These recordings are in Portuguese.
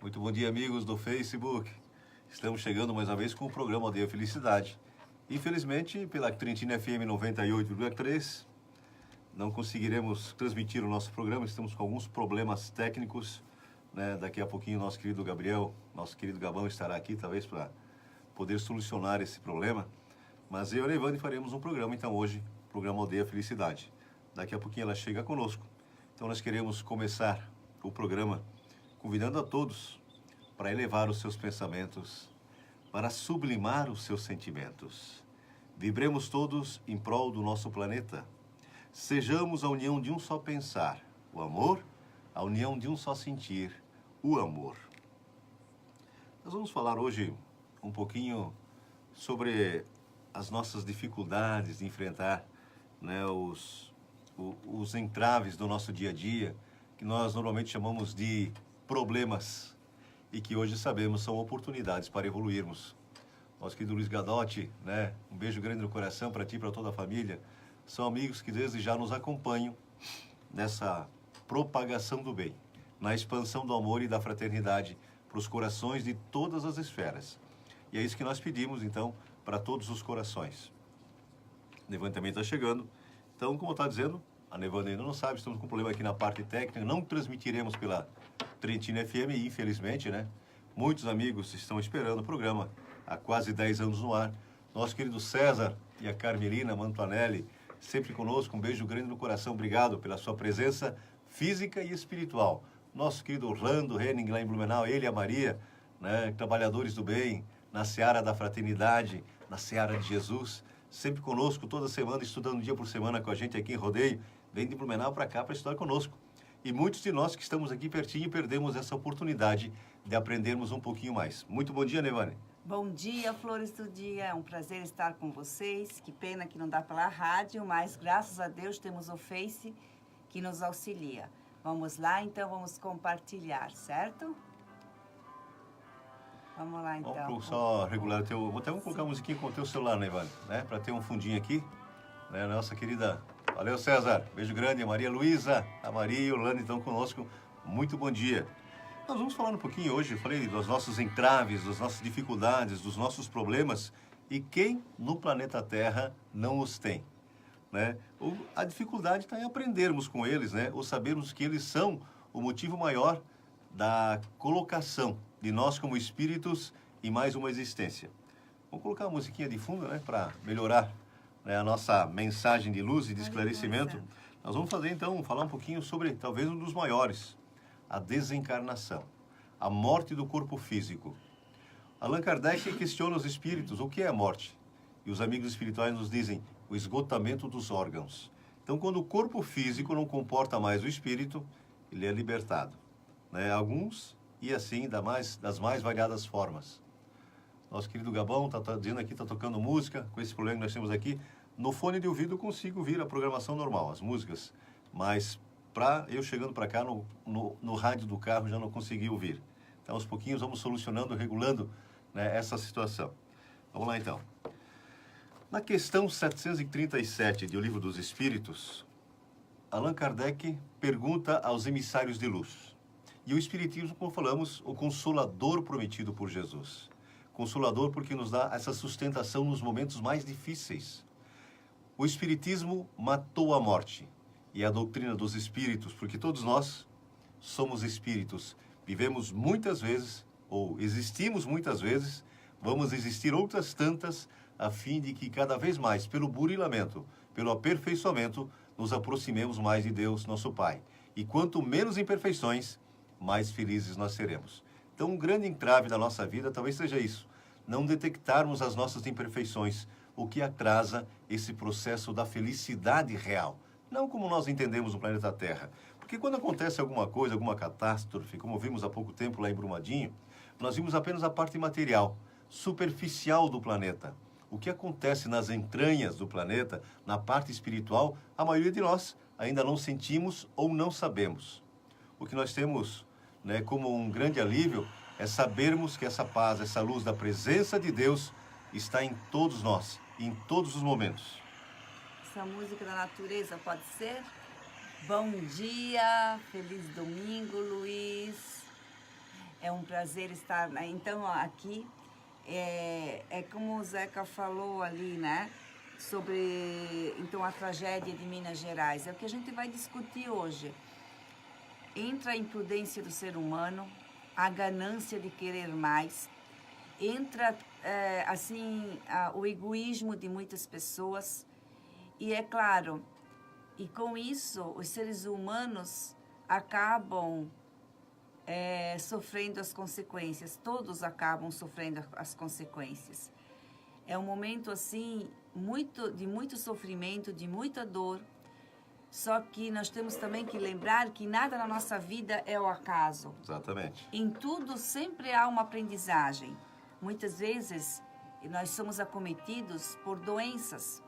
Muito bom dia, amigos do Facebook. Estamos chegando mais uma vez com o programa Aldeia Felicidade. Infelizmente, pela Trentina FM 98,3, não conseguiremos transmitir o nosso programa. Estamos com alguns problemas técnicos, né? Daqui a pouquinho, nosso querido Gabriel, nosso querido Gabão estará aqui, talvez, para poder solucionar esse problema. Mas eu e a Evane faremos um programa, então, hoje, programa Aldeia Felicidade. Daqui a pouquinho ela chega conosco. Então, nós queremos começar o programa convidando a todos para elevar os seus pensamentos, para sublimar os seus sentimentos. Vibremos todos em prol do nosso planeta. Sejamos a união de um só pensar, o amor, a união de um só sentir, o amor. Nós vamos falar hoje um pouquinho sobre as nossas dificuldades de enfrentar, né, os entraves do nosso dia a dia, que nós normalmente chamamos de problemas, e que hoje sabemos são oportunidades para evoluirmos. Nosso querido Luiz Gadotti, né? Um beijo grande no coração para ti e para toda a família. São amigos que desde já nos acompanham nessa propagação do bem, na expansão do amor e da fraternidade para os corações de todas as esferas. E é isso que nós pedimos, então, para todos os corações. O Nevane também está chegando. Então, como está dizendo, a Nevane ainda não sabe, estamos com um problema aqui na parte técnica, não transmitiremos pela Trentina FM, infelizmente, né? Muitos amigos estão esperando o programa há quase 10 anos no ar. Nosso querido César e a Carmelina Mantuanelli, sempre conosco, um beijo grande no coração, obrigado pela sua presença física e espiritual. Nosso querido Orlando Henning, lá em Blumenau, ele e a Maria, né? Trabalhadores do bem, na seara da fraternidade, na seara de Jesus, sempre conosco, toda semana, estudando dia por semana com a gente aqui em Rodeio, vem de Blumenau para cá para estudar conosco. E muitos de nós que estamos aqui pertinho perdemos essa oportunidade de aprendermos um pouquinho mais. Muito bom dia, Nevane. Bom dia, Flores do Dia. É um prazer estar com vocês. Que pena que não dá pela rádio, mas graças a Deus temos o Face que nos auxilia. Vamos lá, então, vamos compartilhar, certo? Vamos lá, então. Vamos só regular o teu... Vamos colocar a musiquinha com o teu celular, Nevane, né? Para ter um fundinho aqui. Né? Nossa querida... Valeu, César. Beijo grande. A Maria Luísa, a Maria e o Orlando estão conosco. Muito bom dia. Nós vamos falar um pouquinho hoje, eu falei dos nossos entraves, das nossas dificuldades, dos nossos problemas e quem no planeta Terra não os tem, né? A dificuldade está em aprendermos com eles, né? Ou sabermos que eles são o motivo maior da colocação de nós como espíritos em mais uma existência. Vamos colocar uma musiquinha de fundo, né? Para melhorar, né, a nossa mensagem de luz e de esclarecimento. Nós vamos fazer então, falar um pouquinho sobre talvez um dos maiores, a desencarnação, a morte do corpo físico. Allan Kardec questiona os espíritos, o que é a morte? E os amigos espirituais nos dizem, o esgotamento dos órgãos. Então, quando o corpo físico não comporta mais o espírito, ele é libertado, né? Alguns, e assim, das mais variadas formas. Nosso querido Gabão está dizendo aqui, está tocando música, com esse problema que nós temos aqui. No fone de ouvido eu consigo ouvir a programação normal, as músicas, mas eu chegando para cá no rádio do carro já não consegui ouvir. Então, aos pouquinhos vamos solucionando, regulando, né, essa situação. Vamos lá, então. Na questão 737 do Livro dos Espíritos, Allan Kardec pergunta aos emissários de luz. E o Espiritismo, como falamos, o consolador prometido por Jesus. Consolador porque nos dá essa sustentação nos momentos mais difíceis. O Espiritismo matou a morte. E a doutrina dos espíritos, porque todos nós somos espíritos, vivemos muitas vezes, ou existimos muitas vezes, vamos existir outras tantas, a fim de que cada vez mais, pelo burilamento, pelo aperfeiçoamento, nos aproximemos mais de Deus, nosso Pai. E quanto menos imperfeições, mais felizes nós seremos. Então, um grande entrave da nossa vida talvez seja isso, não detectarmos as nossas imperfeições, o que atrasa esse processo da felicidade real. Não como nós entendemos no planeta Terra. Porque quando acontece alguma coisa, alguma catástrofe, como vimos há pouco tempo lá em Brumadinho, nós vimos apenas a parte material, superficial do planeta. O que acontece nas entranhas do planeta, na parte espiritual, a maioria de nós ainda não sentimos ou não sabemos. O que nós temos, né, como um grande alívio é sabermos que essa paz, essa luz da presença de Deus está em todos nós, em todos os momentos. Essa música da natureza pode ser? Bom dia, feliz domingo, Luiz. É um um prazer estar, né, então, aqui. É como o Zeca falou ali, né? Sobre, então, a tragédia de Minas Gerais. É o que a gente vai discutir hoje. Entra a imprudência do ser humano, a ganância de querer mais, entra, o egoísmo de muitas pessoas. E é claro, e com isso, os seres humanos acabam sofrendo as consequências. Todos acabam sofrendo as consequências. É um momento, assim, de muito sofrimento, de muita dor. Só que nós temos também que lembrar que nada na nossa vida é o acaso. Exatamente. Em tudo sempre há uma aprendizagem. Muitas vezes nós somos acometidos por doenças.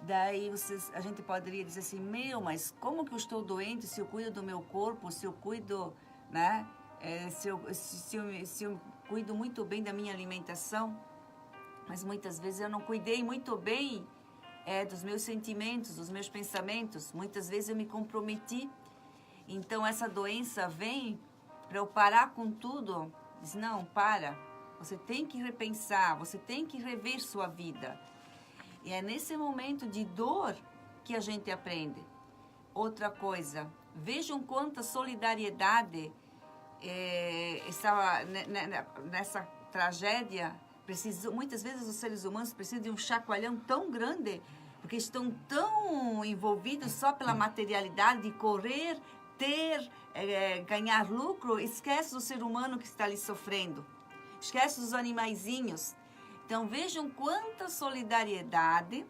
Daí a gente poderia dizer assim, mas como que eu estou doente se eu cuido do meu corpo, se eu cuido, né? Se eu cuido muito bem da minha alimentação? Mas muitas vezes eu não cuidei muito bem dos meus sentimentos, dos meus pensamentos. Muitas vezes eu me comprometi. Então essa doença vem para eu parar com tudo. Diz, não, para. Você tem que repensar, você tem que rever sua vida. E é nesse momento de dor que a gente aprende. Outra coisa, vejam quanta solidariedade estava nessa tragédia. Muitas vezes os seres humanos precisam de um chacoalhão tão grande, porque estão tão envolvidos só pela materialidade de correr, ter, ganhar lucro, esquece do ser humano que está ali sofrendo, esquece dos animaizinhos. Então vejam quanta solidariedade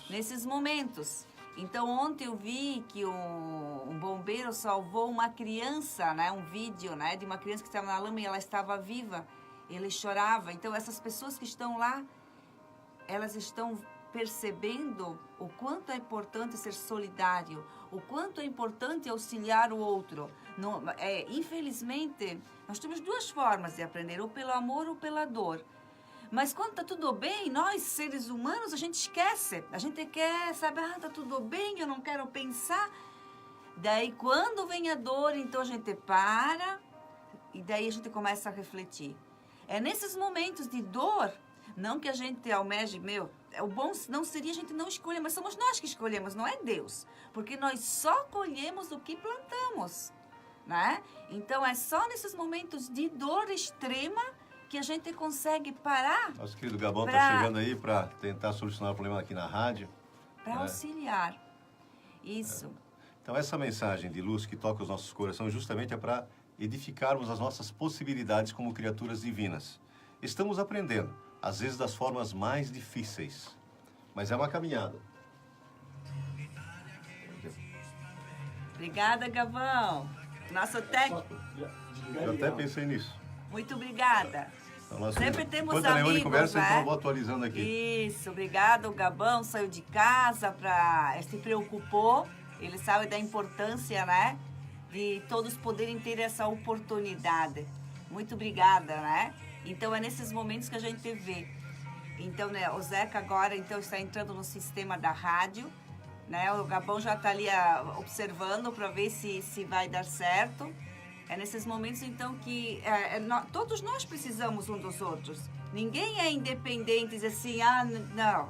nesses momentos. Então ontem eu vi que um bombeiro salvou uma criança, né, um vídeo, né, de uma criança que estava na lama e ela estava viva. Ele chorava. Então, essas pessoas que estão lá, elas estão percebendo o quanto é importante ser solidário, o quanto é importante auxiliar o outro. Infelizmente, nós temos duas formas de aprender, ou pelo amor ou pela dor. Mas quando está tudo bem, nós, seres humanos, a gente esquece. A gente quer saber, está tudo bem, eu não quero pensar. Daí, quando vem a dor, então a gente para e daí a gente começa a refletir. É nesses momentos de dor, não que a gente almeje, o bom não seria a gente não escolher, mas somos nós que escolhemos, não é Deus. Porque nós só colhemos o que plantamos, né? Então, é só nesses momentos de dor extrema que a gente consegue parar. Nosso querido Gabão está chegando aí para tentar solucionar o problema aqui na rádio. Para auxiliar. Isso. Então, essa mensagem de luz que toca os nossos corações justamente é para edificarmos as nossas possibilidades como criaturas divinas. Estamos aprendendo, às vezes das formas mais difíceis, mas é uma caminhada. Obrigada, Gabão. Nosso técnico. Eu até pensei nisso. Muito obrigada. Então, sempre temos amigos. Enquanto a Leone conversa, né? então eu vou atualizando aqui. Isso, obrigado. O Gabão saiu de casa, se preocupou. Ele sabe da importância, né? De todos poderem ter essa oportunidade. Muito obrigada, né? Então, é nesses momentos que a gente vê. Então, né, o Zeca agora então, está entrando no sistema da rádio, né? O Gabão já está ali observando para ver se vai dar certo. É nesses momentos, então, que todos nós precisamos um dos outros. Ninguém é independente e diz assim, não.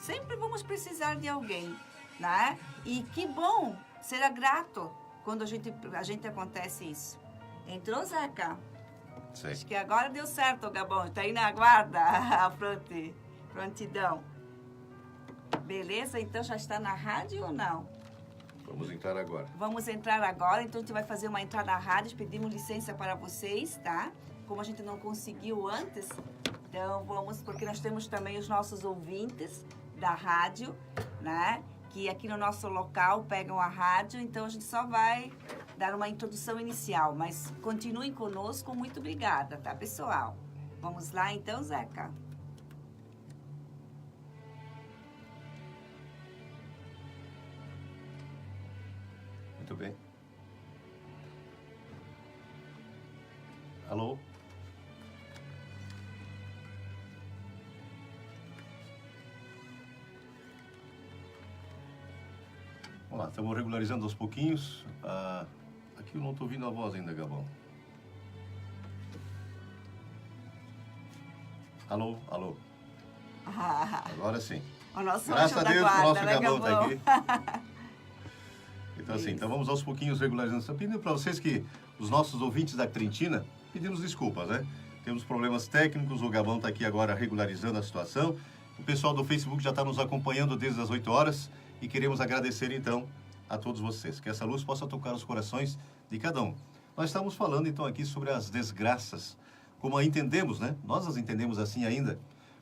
Sempre vamos precisar de alguém, né? E que bom, será grato quando a gente acontece isso. Entrou, Zeca? Sim. Acho que agora deu certo, Gabão. Está aí na guarda, a prontidão. Beleza? Então já está na rádio ou não? Vamos entrar agora. Vamos entrar agora. Então a gente vai fazer uma entrada na rádio. Pedimos licença para vocês, tá? Como a gente não conseguiu antes, então vamos, porque nós temos também os nossos ouvintes da rádio, né? Que aqui no nosso local pegam a rádio, então a gente só vai dar uma introdução inicial, mas continuem conosco, muito obrigada, tá, pessoal? Vamos lá então, Zeca? Muito bem. Alô? Vamos lá, estamos regularizando aos pouquinhos. Aqui eu não estou ouvindo a voz ainda, Gabão. Alô, alô. Agora sim. O nosso Graças anjo a Deus, da guarda, o nosso Gabão está Gabão? aqui. Então, assim, então vamos aos pouquinhos regularizando. Estou pedindo para vocês que os nossos ouvintes da Trentina, pedimos desculpas, né? Temos problemas técnicos, o Gabão está aqui agora regularizando a situação. O pessoal do Facebook já está nos acompanhando desde as 8 horas e queremos agradecer, então, a todos vocês. Que essa luz possa tocar os corações de cada um. Nós estamos falando, então, aqui sobre as desgraças, como a entendemos, né? Nós as entendemos assim ainda,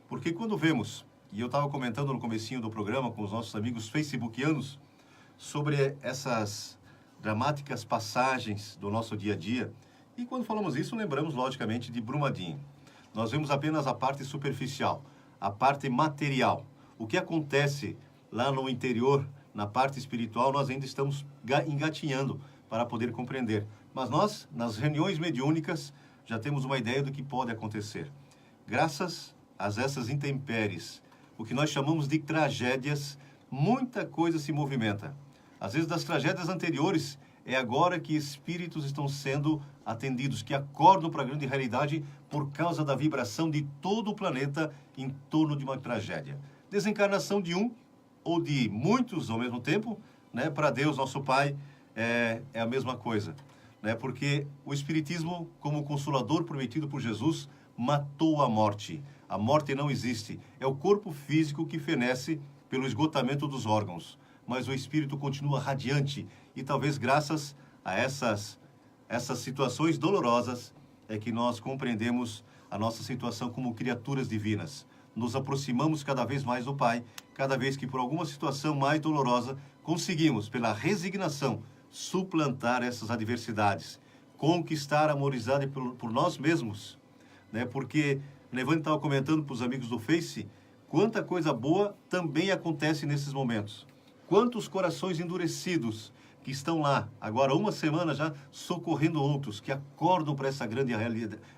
porque quando vemos, e eu estava comentando no comecinho do programa com os nossos amigos facebookianos, sobre essas dramáticas passagens do nosso dia a dia. E quando falamos isso, lembramos, logicamente, de Brumadinho. Nós vemos apenas a parte superficial, a parte material. O que acontece lá no interior, na parte espiritual, nós ainda estamos engatinhando para poder compreender. Mas nós, nas reuniões mediúnicas, já temos uma ideia do que pode acontecer. Graças a essas intempéries, o que nós chamamos de tragédias, muita coisa se movimenta. Às vezes, das tragédias anteriores, é agora que espíritos estão sendo atendidos, que acordam para a grande realidade por causa da vibração de todo o planeta em torno de uma tragédia. Desencarnação de um ou de muitos ao mesmo tempo, né? Para Deus, nosso Pai, é a mesma coisa, né? Porque o Espiritismo, como consolador prometido por Jesus, matou a morte. A morte não existe. É o corpo físico que fenece pelo esgotamento dos órgãos. Mas o espírito continua radiante e talvez graças a essas situações dolorosas é que nós compreendemos a nossa situação como criaturas divinas. Nos aproximamos cada vez mais do Pai, cada vez que por alguma situação mais dolorosa conseguimos, pela resignação, suplantar essas adversidades, conquistar a amorosidade por nós mesmos, né? Porque Levante estava comentando para os amigos do Face, quanta coisa boa também acontece nesses momentos. Quantos corações endurecidos que estão lá, agora uma semana já, socorrendo outros, que acordam para essa grande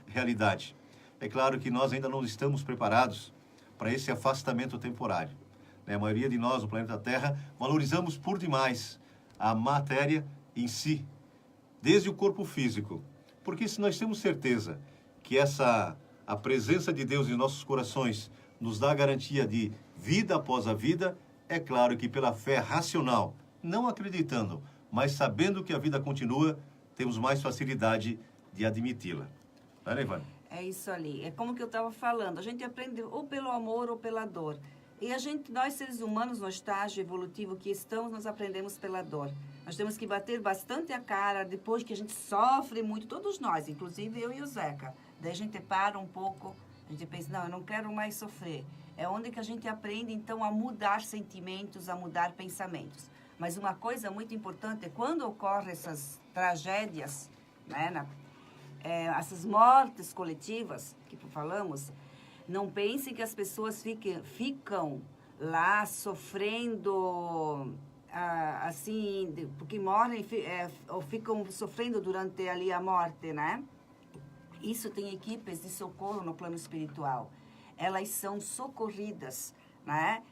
realidade. É claro que nós ainda não estamos preparados para esse afastamento temporário. A maioria de nós, no planeta Terra, valorizamos por demais a matéria em si, desde o corpo físico. Porque se nós temos certeza que a presença de Deus em nossos corações nos dá a garantia de vida após a vida, é claro que pela fé racional, não acreditando, mas sabendo que a vida continua, temos mais facilidade de admiti-la. Não é, Ivana? É isso ali. É como que eu estava falando. A gente aprende ou pelo amor ou pela dor. E nós seres humanos, no estágio evolutivo que estamos, nós aprendemos pela dor. Nós temos que bater bastante a cara depois que a gente sofre muito, todos nós, inclusive eu e o Zeca. Daí a gente para um pouco, a gente pensa, não, eu não quero mais sofrer. É onde que a gente aprende, então, a mudar sentimentos, a mudar pensamentos. Mas uma coisa muito importante é quando ocorrem essas tragédias, né, essas mortes coletivas que falamos, não pensem que as pessoas ficam lá sofrendo, assim, porque morrem ou ficam sofrendo durante ali a morte, né? Isso tem equipes de socorro no plano espiritual. Elas são socorridas, né?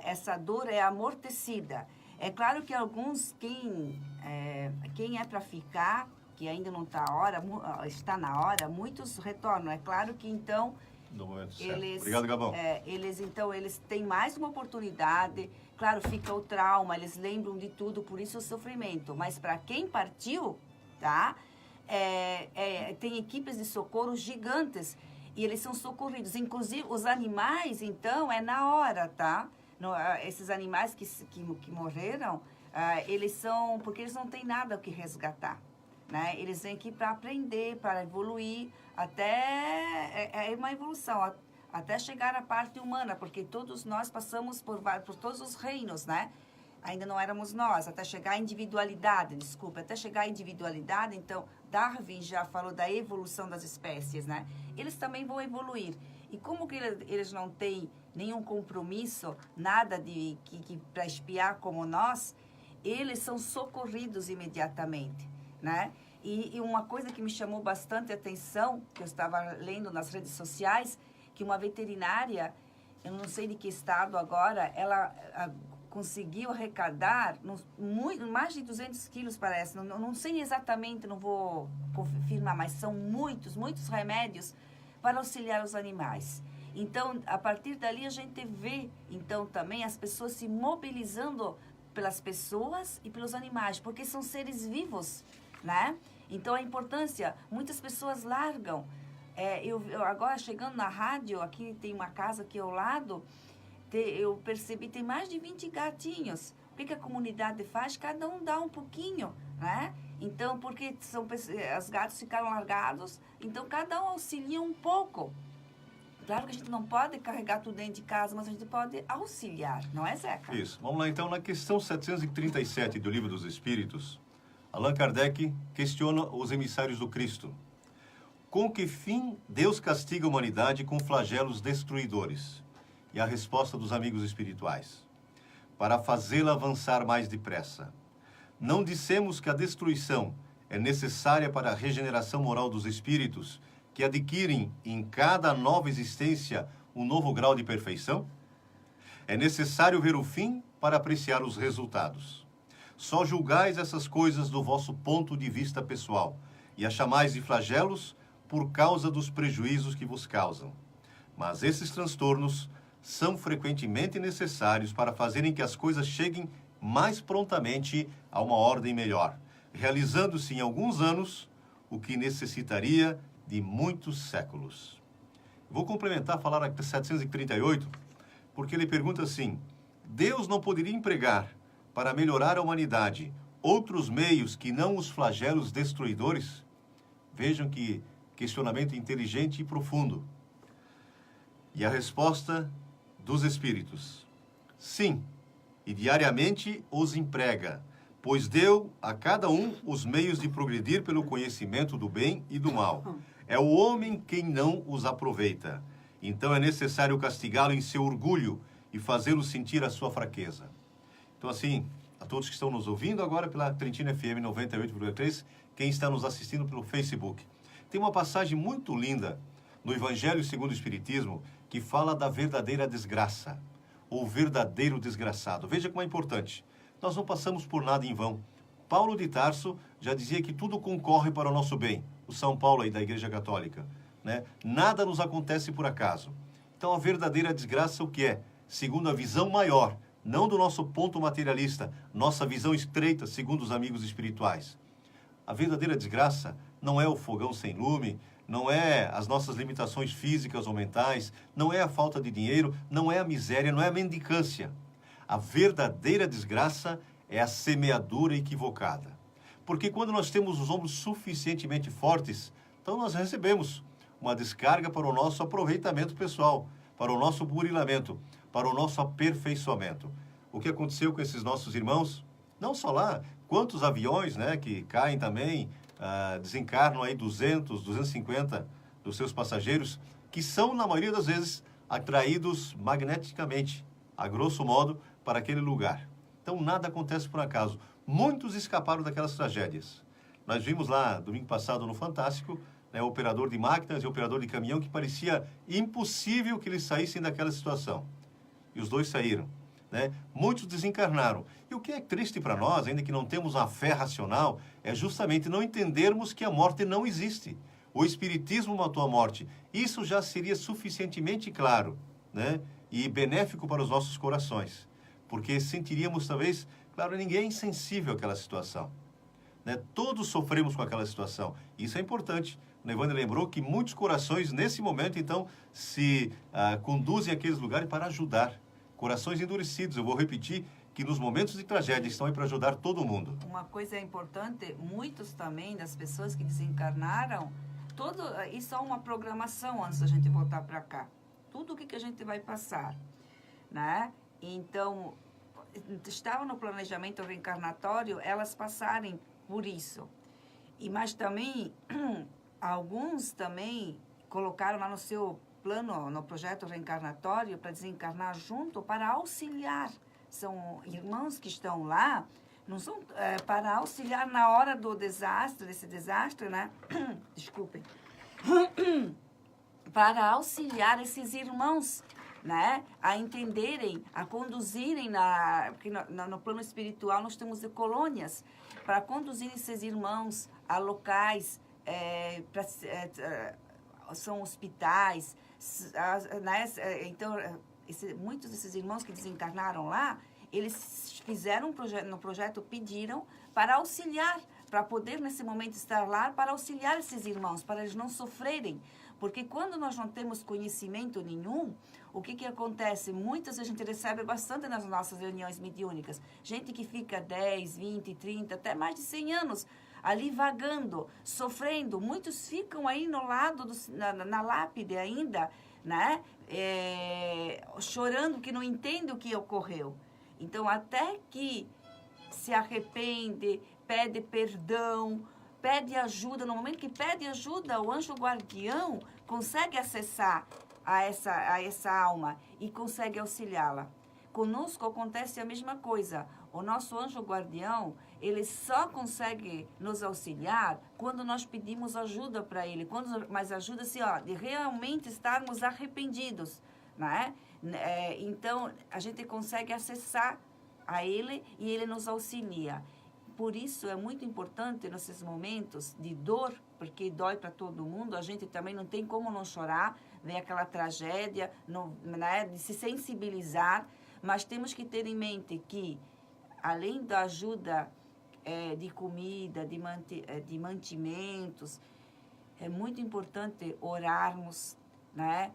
Essa dor é amortecida. É claro que alguns, quem é para ficar, que ainda não está na hora, muitos retornam. É claro que, então, no momento certo. Obrigado, Gabão. Eles têm mais uma oportunidade. Claro, fica o trauma, eles lembram de tudo, por isso o sofrimento. Mas para quem partiu, tá? Tem equipes de socorro gigantes e eles são socorridos. Inclusive, os animais, então, é na hora, tá? Esses animais que morreram, eles são... Porque eles não têm nada o que resgatar, né? Eles vêm aqui para aprender, para evoluir, até... É uma evolução, até chegar à parte humana, porque todos nós passamos por todos os reinos, né? Ainda não éramos nós, até chegar à individualidade, até chegar à individualidade, então, Darwin já falou da evolução das espécies, né? Eles também vão evoluir. E como que eles não têm nenhum compromisso, nada para espiar como nós, eles são socorridos imediatamente, né? E uma coisa que me chamou bastante atenção, que eu estava lendo nas redes sociais, que uma veterinária, eu não sei de que estado agora, ela conseguiu arrecadar mais de 200 quilos, parece. Não sei exatamente, não vou confirmar, mas são muitos remédios para auxiliar os animais. Então, a partir dali, a gente vê, então, também as pessoas se mobilizando pelas pessoas e pelos animais, porque são seres vivos, né? Então, a importância, muitas pessoas largam. Eu agora, chegando na rádio, aqui tem uma casa aqui ao lado, eu percebi, tem mais de 20 gatinhos. O que a comunidade faz? Cada um dá um pouquinho, né? Então, porque os gatos ficaram largados, então cada um auxilia um pouco. Claro que a gente não pode carregar tudo dentro de casa, mas a gente pode auxiliar, não é, Zeca? Isso. Vamos lá, então, na questão 737 do Livro dos Espíritos, Allan Kardec questiona os emissários do Cristo. Com que fim Deus castiga a humanidade com flagelos destruidores? E a resposta dos amigos espirituais: para fazê-la avançar mais depressa. Não dissemos que a destruição é necessária para a regeneração moral dos espíritos, que adquirem em cada nova existência um novo grau de perfeição? É necessário ver o fim para apreciar os resultados. Só julgais essas coisas do vosso ponto de vista pessoal, e a chamais de flagelos por causa dos prejuízos que vos causam. Mas esses transtornos são frequentemente necessários para fazerem que as coisas cheguem mais prontamente a uma ordem melhor, realizando-se em alguns anos o que necessitaria de muitos séculos. Vou complementar, falar aqui 738, porque ele pergunta assim: Deus não poderia empregar para melhorar a humanidade outros meios que não os flagelos destruidores? Vejam que questionamento inteligente e profundo. E a resposta dos espíritos: sim, e diariamente os emprega, pois deu a cada um os meios de progredir pelo conhecimento do bem e do mal. É o homem quem não os aproveita. Então é necessário castigá-lo em seu orgulho e fazê-lo sentir a sua fraqueza. Então, assim, a todos que estão nos ouvindo agora pela Trentina FM 98,3, quem está nos assistindo pelo Facebook, tem uma passagem muito linda no Evangelho segundo o Espiritismo que fala da verdadeira desgraça, ou verdadeiro desgraçado. Veja como é importante. Nós não passamos por nada em vão. Paulo de Tarso já dizia que tudo concorre para o nosso bem. O São Paulo aí da Igreja Católica, né? Nada nos acontece por acaso. Então, a verdadeira desgraça o que é? Segundo a visão maior, não do nosso ponto materialista, nossa visão estreita, segundo os amigos espirituais. A verdadeira desgraça não é o fogão sem lume, não é as nossas limitações físicas ou mentais, não é a falta de dinheiro, não é a miséria, não é a mendicância. A verdadeira desgraça é a semeadura equivocada. Porque quando nós temos os ombros suficientemente fortes, então nós recebemos uma descarga para o nosso aproveitamento pessoal, para o nosso burilamento, para o nosso aperfeiçoamento. O que aconteceu com esses nossos irmãos? Não só lá, quantos aviões, né, que caem também, desencarnam aí 200, 250 dos seus passageiros, que são, na maioria das vezes, atraídos magneticamente, a grosso modo, para aquele lugar. Então, nada acontece por acaso. Muitos escaparam daquelas tragédias. Nós vimos lá, domingo passado, no Fantástico, né, o operador de máquinas e o operador de caminhão, que parecia impossível que eles saíssem daquela situação. E os dois saíram, né? Muitos desencarnaram. E o que é triste para nós, ainda que não temos uma fé racional, é justamente não entendermos que a morte não existe. O Espiritismo matou a morte. Isso já seria suficientemente claro, né, e benéfico para os nossos corações. Porque sentiríamos, talvez, claro, ninguém é insensível àquela situação, né? Todos sofremos com aquela situação. Isso é importante. O Evandro lembrou que muitos corações, nesse momento, então, se conduzem àqueles lugares para ajudar. Corações endurecidos. Eu vou repetir que nos momentos de tragédia estão aí para ajudar todo mundo. Uma coisa importante, muitos também das pessoas que desencarnaram, isso é uma programação antes da gente voltar para cá. Tudo o que a gente vai passar, né? Então, estava no planejamento reencarnatório elas passarem por isso. Mas também, alguns também colocaram lá no seu plano, no projeto reencarnatório, para desencarnar junto, para auxiliar. São irmãos que estão lá, não são para auxiliar na hora do desastre, desse desastre, né? Desculpem. Para auxiliar esses irmãos, né, a entenderem, a conduzirem, porque no plano espiritual nós temos colônias, para conduzir esses irmãos a locais, são hospitais, então, muitos desses irmãos que desencarnaram lá, eles fizeram no projeto, pediram para auxiliar, para poder nesse momento estar lá, para auxiliar esses irmãos, para eles não sofrerem. Porque quando nós não temos conhecimento nenhum, o que acontece? Muitas vezes a gente recebe bastante nas nossas reuniões mediúnicas. Gente que fica 10, 20, 30, até mais de 100 anos ali vagando, sofrendo. Muitos ficam aí no lado, na lápide ainda, né? Chorando, que não entende o que ocorreu. Então, até que se arrepende, pede perdão, pede ajuda. No momento que pede ajuda, o anjo guardião consegue acessar a essa alma e consegue auxiliá-la. Conosco acontece a mesma coisa. O nosso anjo guardião, ele só consegue nos auxiliar quando nós pedimos ajuda para ele. Mas ajuda assim, de realmente estarmos arrependidos, né? Então, a gente consegue acessar a ele e ele nos auxilia. Por isso, é muito importante nesses momentos de dor, porque dói para todo mundo, a gente também não tem como não chorar, vem aquela tragédia, né, de se sensibilizar, mas temos que ter em mente que, além da ajuda de comida, de mantimentos, é muito importante orarmos, né?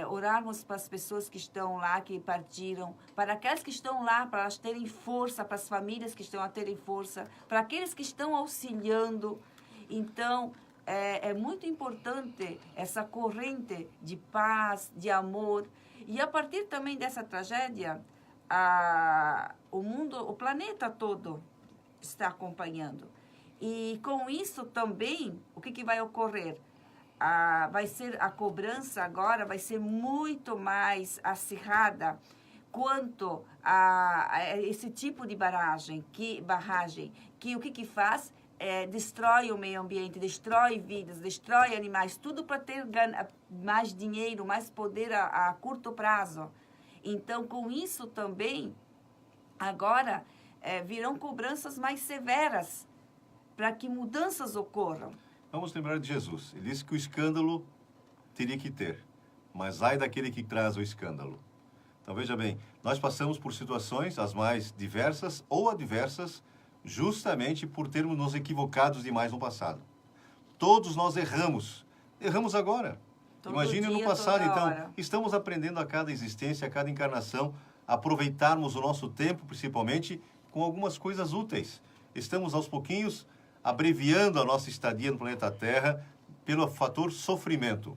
Orarmos para as pessoas que estão lá, que partiram, para aquelas que estão lá, para elas terem força, para as famílias que estão a terem força, para aqueles que estão auxiliando. Então, é muito importante essa corrente de paz, de amor. E a partir também dessa tragédia, o mundo, o planeta todo está acompanhando. E com isso também, o que vai ocorrer? Vai ser a cobrança agora, vai ser muito mais acirrada quanto a esse tipo de barragem que o que faz? Destrói o meio ambiente, destrói vidas, destrói animais, tudo para ter mais dinheiro, mais poder a curto prazo. Então, com isso também, agora virão cobranças mais severas para que mudanças ocorram. Vamos lembrar de Jesus. Ele disse que o escândalo teria que ter, mas ai daquele que traz o escândalo. Então, veja bem, nós passamos por situações as mais diversas ou adversas, justamente por termos nos equivocados demais no passado. Todos nós erramos. Erramos agora. Imagine no passado, então. Estamos aprendendo a cada existência, a cada encarnação, a aproveitarmos o nosso tempo, principalmente, com algumas coisas úteis. Estamos, aos pouquinhos, abreviando a nossa estadia no planeta Terra pelo fator sofrimento.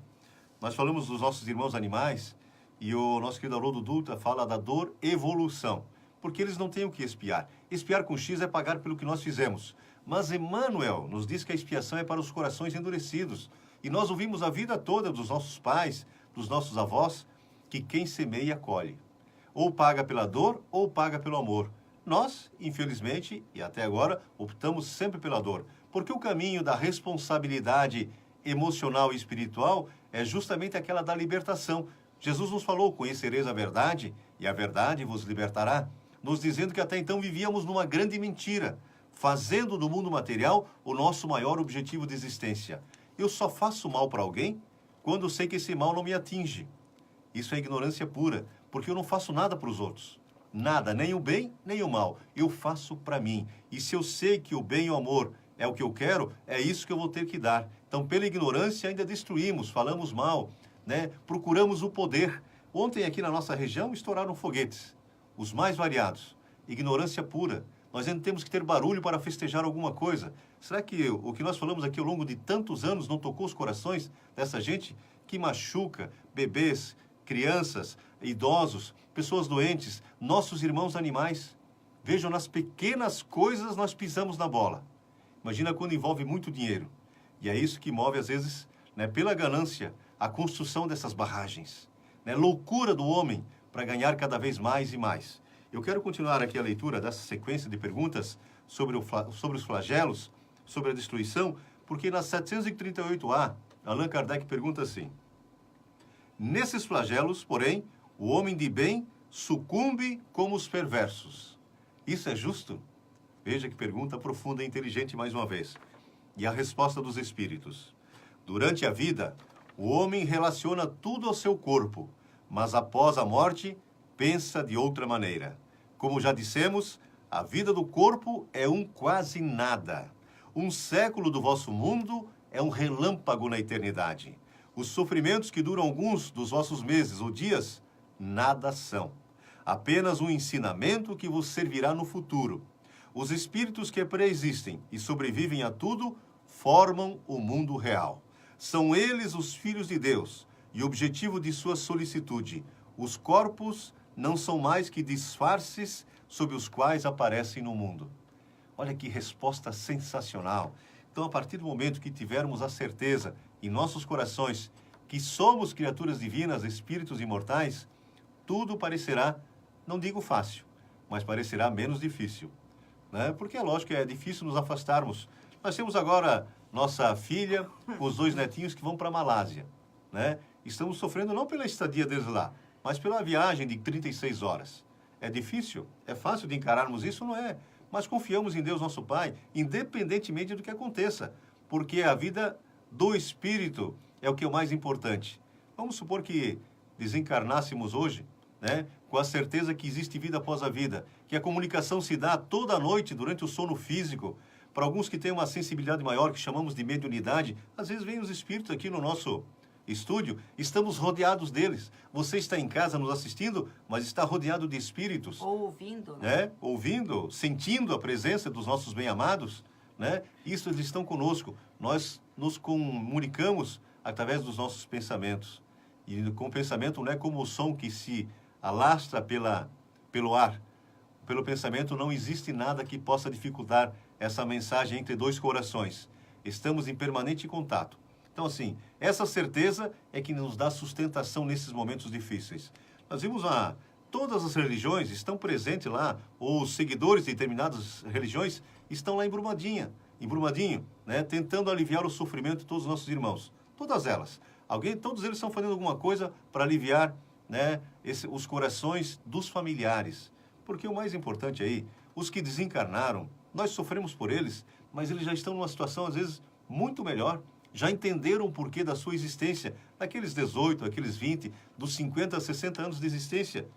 Nós falamos dos nossos irmãos animais e o nosso querido Haroldo Dutra fala da dor evolução, porque eles não têm o que expiar. Expiar com X é pagar pelo que nós fizemos. Mas Emmanuel nos diz que a expiação é para os corações endurecidos. E nós ouvimos a vida toda dos nossos pais, dos nossos avós, que quem semeia, colhe. Ou paga pela dor, ou paga pelo amor. Nós, infelizmente, e até agora, optamos sempre pela dor, porque o caminho da responsabilidade emocional e espiritual é justamente aquela da libertação. Jesus nos falou, conhecereis a verdade, e a verdade vos libertará, nos dizendo que até então vivíamos numa grande mentira, fazendo do mundo material o nosso maior objetivo de existência. Eu só faço mal para alguém quando sei que esse mal não me atinge. Isso é ignorância pura, porque eu não faço nada para os outros. Nada, nem o bem, nem o mal. Eu faço para mim. E se eu sei que o bem e o amor é o que eu quero, é isso que eu vou ter que dar. Então, pela ignorância, ainda destruímos, falamos mal, né? Procuramos o poder. Ontem, aqui na nossa região, estouraram foguetes, os mais variados. Ignorância pura. Nós ainda temos que ter barulho para festejar alguma coisa. Será que o que nós falamos aqui ao longo de tantos anos não tocou os corações dessa gente que machuca bebês, crianças, idosos, pessoas doentes, nossos irmãos animais? Vejam, nas pequenas coisas nós pisamos na bola. Imagina quando envolve muito dinheiro. E é isso que move, às vezes, né, pela ganância, a construção dessas barragens. Né? Loucura do homem para ganhar cada vez mais e mais. Eu quero continuar aqui a leitura dessa sequência de perguntas sobre os flagelos, sobre a destruição, porque na 738A, Allan Kardec pergunta assim: nesses flagelos, porém, o homem de bem sucumbe como os perversos. Isso é justo? Veja que pergunta profunda e inteligente mais uma vez. E a resposta dos espíritos: durante a vida, O homem relaciona tudo ao seu corpo, mas após a morte, pensa de outra maneira. Como já dissemos, a vida do corpo é um quase nada. Um século do vosso mundo é um relâmpago na eternidade. Os sofrimentos que duram alguns dos vossos meses ou dias, nada são. Apenas um ensinamento que vos servirá no futuro. Os espíritos que preexistem e sobrevivem a tudo formam o mundo real. São eles os filhos de Deus e objetivo de sua solicitude. Os corpos não são mais que disfarces sob os quais aparecem no mundo. Olha que resposta sensacional. Então, a partir do momento que tivermos a certeza em nossos corações que somos criaturas divinas, espíritos imortais, tudo parecerá, não digo fácil, mas parecerá menos difícil, né? Porque é lógico que é difícil nos afastarmos. Nós temos agora nossa filha com os 2 netinhos que vão para a Malásia, né? Estamos sofrendo não pela estadia deles lá, mas pela viagem de 36 horas. É difícil? É fácil de encararmos isso? Não é. Mas confiamos em Deus, nosso Pai, independentemente do que aconteça, porque a vida do espírito é o que é o mais importante. Vamos supor que desencarnássemos hoje, né, com a certeza que existe vida após a vida, que a comunicação se dá toda noite durante o sono físico. Para alguns que têm uma sensibilidade maior, que chamamos de mediunidade, às vezes vêm os espíritos aqui no nosso estúdio, estamos rodeados deles. Você está em casa nos assistindo, mas está rodeado de espíritos. Ou ouvindo, né? Ouvindo, sentindo a presença dos nossos bem-amados, né? Isso, eles estão conosco. Nós nos comunicamos através dos nossos pensamentos. E com o pensamento não é como o som que se alastra pelo ar. Pelo pensamento não existe nada que possa dificultar essa mensagem entre 2 corações. Estamos em permanente contato. Então, assim, essa certeza é que nos dá sustentação nesses momentos difíceis. Nós vimos todas as religiões estão presentes lá, ou os seguidores de determinadas religiões estão lá em Brumadinho, né, tentando aliviar o sofrimento de todos os nossos irmãos. Todas elas. Todos eles estão fazendo alguma coisa para aliviar, né, os corações dos familiares. Porque o mais importante aí, os que desencarnaram, nós sofremos por eles, mas eles já estão numa situação, às vezes, muito melhor. Já entenderam o porquê da sua existência, naqueles 18, aqueles 20, dos 50 a 60 anos de existência,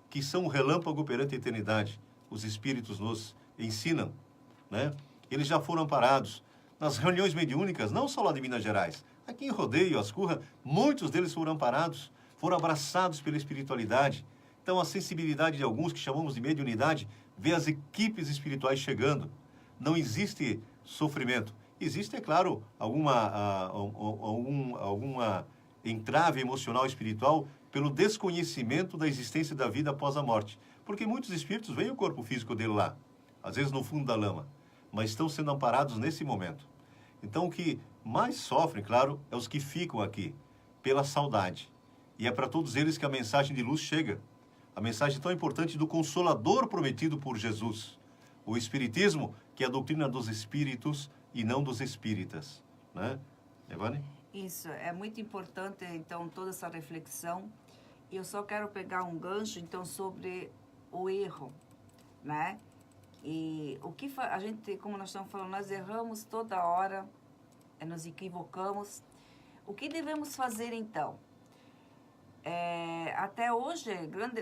que são um relâmpago perante a eternidade. Os espíritos nos ensinam, né? Eles já foram amparados nas reuniões mediúnicas, não só lá de Minas Gerais. Aqui em Rodeio, Ascurra, muitos deles foram amparados, foram abraçados pela espiritualidade. Então, a sensibilidade de alguns, que chamamos de mediunidade, vê as equipes espirituais chegando. Não existe sofrimento. Existe, é claro, alguma entrave emocional espiritual pelo desconhecimento da existência da vida após a morte. Porque muitos espíritos veem o corpo físico dele lá, às vezes no fundo da lama, mas estão sendo amparados nesse momento. Então, o que mais sofrem, claro, é os que ficam aqui, pela saudade. E é para todos eles que a mensagem de luz chega. A mensagem tão importante do Consolador prometido por Jesus. O Espiritismo, que é a doutrina dos espíritos e não dos espíritas, né? Evane? Isso, é muito importante, então, toda essa reflexão. Eu só quero pegar um gancho, então, sobre o erro, né? E o que a gente, como nós estamos falando, nós erramos toda hora, nos equivocamos. O que devemos fazer, então? Até hoje,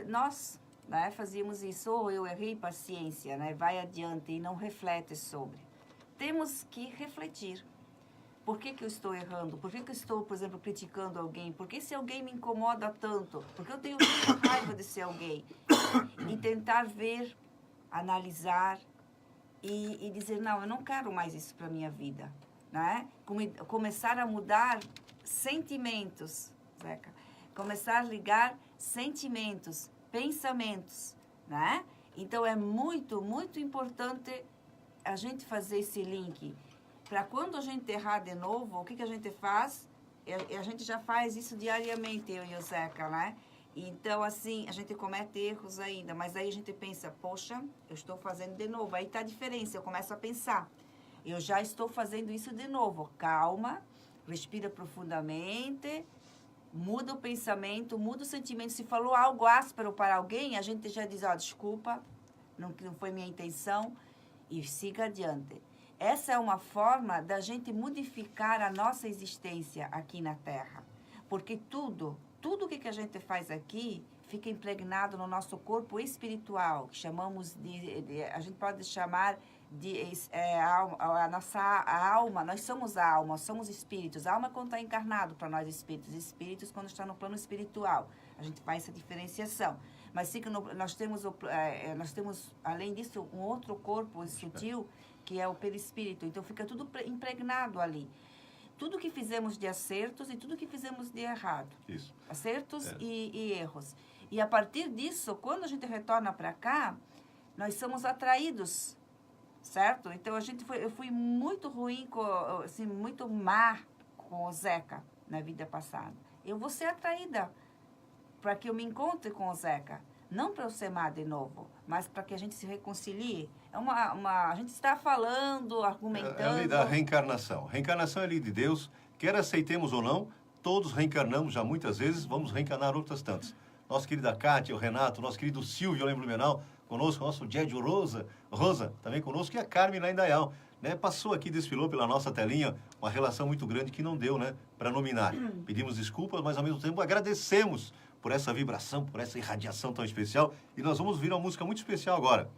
nós, né, fazíamos isso, eu errei, paciência, né? Vai adiante e não reflete sobre. Temos que refletir. Por que eu estou errando? Por que eu estou, por exemplo, criticando alguém? Por que esse alguém me incomoda tanto? Por que eu tenho muita raiva desse alguém? E tentar ver, analisar e dizer, não, eu não quero mais isso para a minha vida. Né? Começar a mudar sentimentos, Zeca. Começar a ligar sentimentos, pensamentos, né? Então, é muito, muito importante a gente fazer esse link. Para quando a gente errar de novo, o que a gente faz? A gente já faz isso diariamente, eu e o Zeca, né? Então, assim, a gente comete erros ainda, mas aí a gente pensa, poxa, eu estou fazendo de novo. Aí está a diferença, eu começo a pensar, eu já estou fazendo isso de novo. Calma, respira profundamente, muda o pensamento, muda o sentimento. Se falou algo áspero para alguém, a gente já diz, desculpa, não foi minha intenção, e siga adiante. Essa é uma forma da gente modificar a nossa existência aqui na Terra. Porque tudo que a gente faz aqui fica impregnado no nosso corpo espiritual, que chamamos a gente pode chamar de a nossa alma. Nós somos a alma, somos espíritos. A alma quando está encarnado para nós espíritos quando está no plano espiritual. A gente faz essa diferenciação. Mas sim que nós temos, além disso, um outro corpo sutil, que é o perispírito. Então, fica tudo impregnado ali. Tudo que fizemos de acertos e tudo que fizemos de errado. Isso. Acertos e erros. E, a partir disso, quando a gente retorna para cá, nós somos atraídos, certo? Então, eu fui muito ruim, assim, muito má com o Zeca na vida passada. Eu vou ser atraída para que eu me encontre com o Zeca. Não para eu ser má de novo, mas para que a gente se reconcilie. A gente está falando, argumentando... É a lei da reencarnação. Reencarnação é a lei de Deus. Quer aceitemos ou não, todos reencarnamos já muitas vezes, vamos reencarnar outras tantas. Nossa querida Kátia, o Renato, nosso querido Silvio lá em Blumenau, conosco, nosso Jédio Rosa, também conosco, e a Carmen lá em Dayal. Né? Passou aqui, desfilou pela nossa telinha, uma relação muito grande que não deu, né, para nominar. Pedimos desculpas, mas ao mesmo tempo agradecemos por essa vibração, por essa irradiação tão especial. E nós vamos ouvir uma música muito especial agora.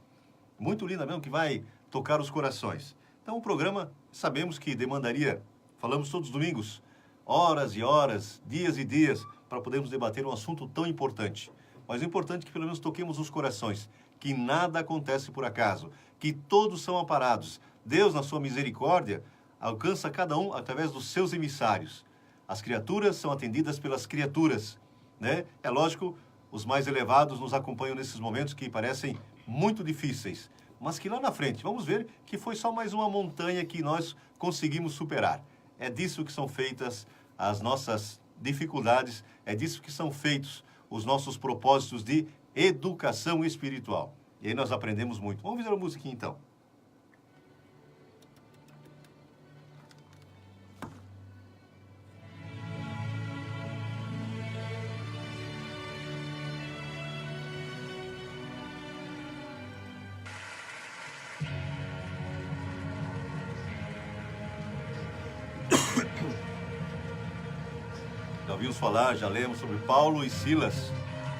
Muito linda mesmo, que vai tocar os corações. Então, o programa, sabemos que demandaria, falamos todos os domingos, horas e horas, dias e dias, para podermos debater um assunto tão importante. Mas o importante é que pelo menos toquemos os corações, que nada acontece por acaso, que todos são amparados. Deus, na sua misericórdia, alcança cada um através dos seus emissários. As criaturas são atendidas pelas criaturas, né? É lógico, os mais elevados nos acompanham nesses momentos que parecem muito difíceis, mas que lá na frente, vamos ver que foi só mais uma montanha que nós conseguimos superar. É disso que são feitas as nossas dificuldades, é disso que são feitos os nossos propósitos de educação espiritual. E aí nós aprendemos muito. Vamos ver a musiquinha então. Já ouvimos falar, já lemos sobre Paulo e Silas,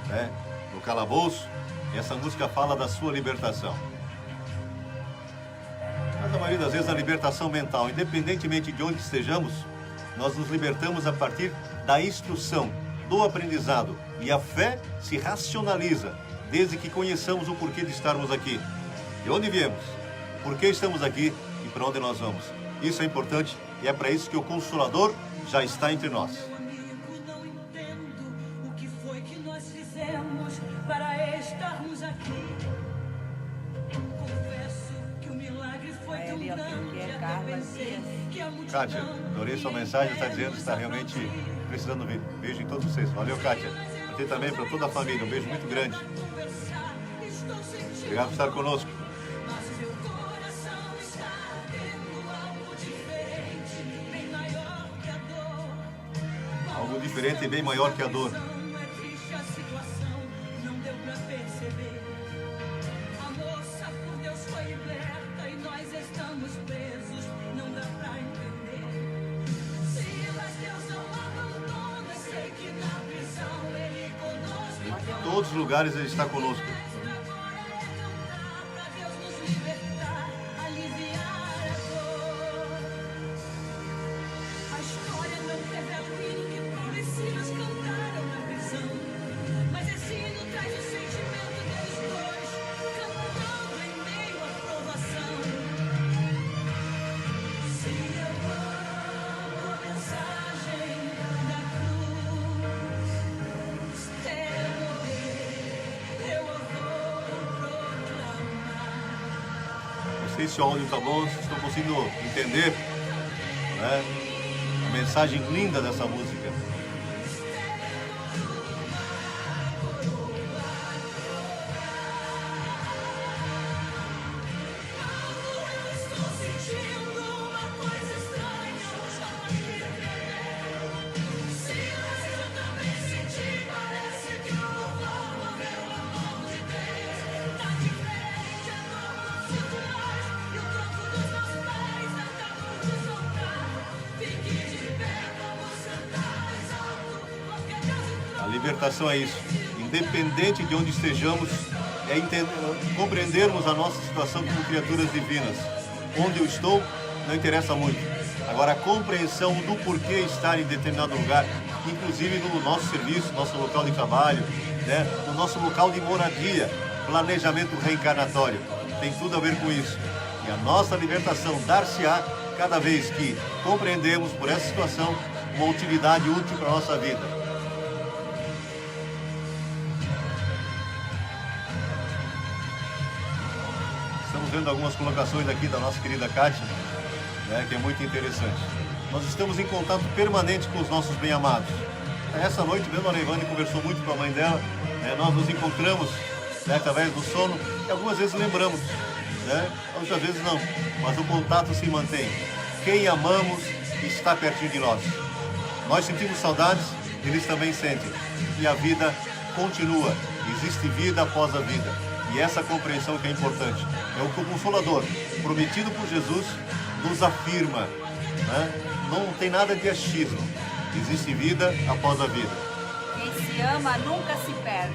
né, no calabouço, e essa música fala da sua libertação. Mas a maioria das vezes a libertação mental, independentemente de onde estejamos, nós nos libertamos a partir da instrução, do aprendizado, e a fé se racionaliza desde que conheçamos o porquê de estarmos aqui, de onde viemos, por que estamos aqui e para onde nós vamos. Isso é importante e é para isso que o Consolador já está entre nós. Para estarmos aqui, confesso que o milagre foi tão grande que a multidão... Kátia, adorei sua mensagem, está dizendo que está realmente precisando ouvir. Beijo em todos vocês. Valeu, Kátia. Para ti também, para toda a família, um beijo muito grande. Obrigado por estar conosco. Mas meu coração está tendo algo diferente, bem maior que a dor. Algo diferente e bem maior que a dor. A moça por Deus foi liberta e nós estamos presos, não dá pra entender. Silas, Deus não abandona, sei que na prisão ele conosco. Em todos os lugares ele está conosco. Pra Deus nos libertar, aliviar a dor. A história não revela o hino que Paulo e Silas cantaram na prisão. Mas esse hino traz o sentimento deles dois, cantando em meio à provação. Se eu amo a mensagem da cruz, até morrer eu vou proclamar. Não sei se o áudio está bom, se estão conseguindo entender, né, a mensagem linda dessa música. Fique de pé, vamos cantar. libertação é isso. Independente de onde estejamos, é compreendermos a nossa situação como criaturas divinas. Onde eu estou, não interessa muito. Agora, a compreensão do porquê estar em determinado lugar, inclusive no nosso serviço, nosso local de trabalho, né? No nosso local de moradia, planejamento reencarnatório, tem tudo a ver com isso. E a nossa libertação dar-se-á cada vez que compreendemos por essa situação uma utilidade útil para a nossa vida. Estamos vendo algumas colocações aqui da nossa querida Kátia, né, que é muito interessante. Nós estamos em contato permanente com os nossos bem-amados. Essa noite, mesmo a Neivane conversou muito com a mãe dela, né, nós nos encontramos, né, através do sono, e algumas vezes lembramos, né, outras vezes não, mas o contato se mantém. Quem amamos está pertinho de nós. Nós sentimos saudades, eles também sentem. E a vida continua. Existe vida após a vida. E essa compreensão que é importante. É o que o Consolador, prometido por Jesus, nos afirma, né? Não tem nada de achismo. Existe vida após a vida. Quem se ama nunca se perde.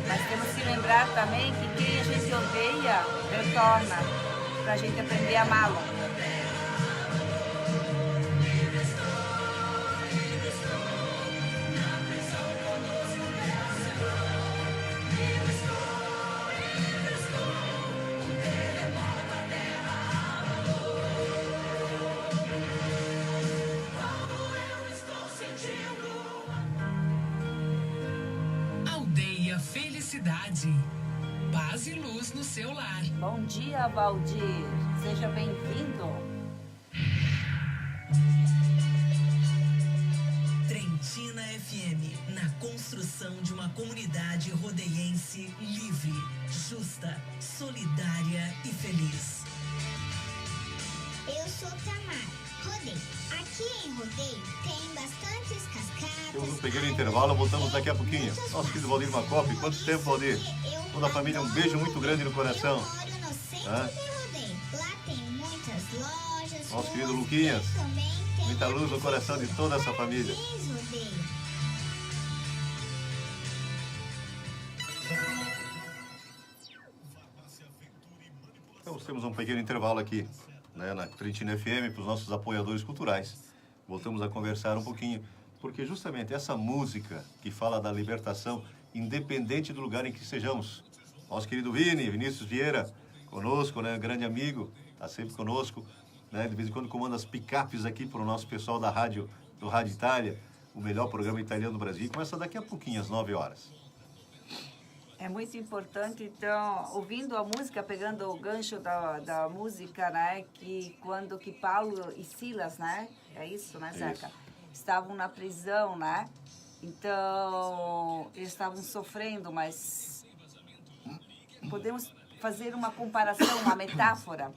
Mas temos que lembrar também que quem a gente odeia, retorna. Para a gente aprender a amá-lo. Aldeia Felicidade. Paz e luz no seu lar. Bom dia, Valdir. Seja bem-vindo. Trentina FM, na construção de uma comunidade rodeiense livre, justa, solidária e feliz. Eu sou Tamar, Rodeio. Aqui em Rodeio tem bastantes cascatas. Temos um pequeno intervalo, voltamos daqui a pouquinho. Nosso querido Valdir Macop, quanto tempo, Valdir? Toda a família, um beijo muito grande no coração. Eu moro no centro de Rodeio. Lá tem muitas lojas. Nosso querido ruas, Luquinhas, e também tem muita luz no coração de toda essa família. Feliz Rodeio. Então, temos um pequeno intervalo aqui, né, na Trentina FM, para os nossos apoiadores culturais. Voltamos a conversar um pouquinho, porque justamente essa música que fala da libertação, independente do lugar em que sejamos. Nosso querido Vinícius Vieira, conosco, né, grande amigo, está sempre conosco, né, de vez em quando comanda as picapes aqui para o nosso pessoal da rádio, do Rádio Itália, o melhor programa italiano do Brasil. Começa daqui a pouquinho, às 9 horas. É muito importante, então, ouvindo a música, pegando o gancho da música, né, que quando que Paulo e Silas, né, é isso, né, Zeca? Estavam na prisão, né, então, eles estavam sofrendo, mas podemos fazer uma comparação, uma metáfora.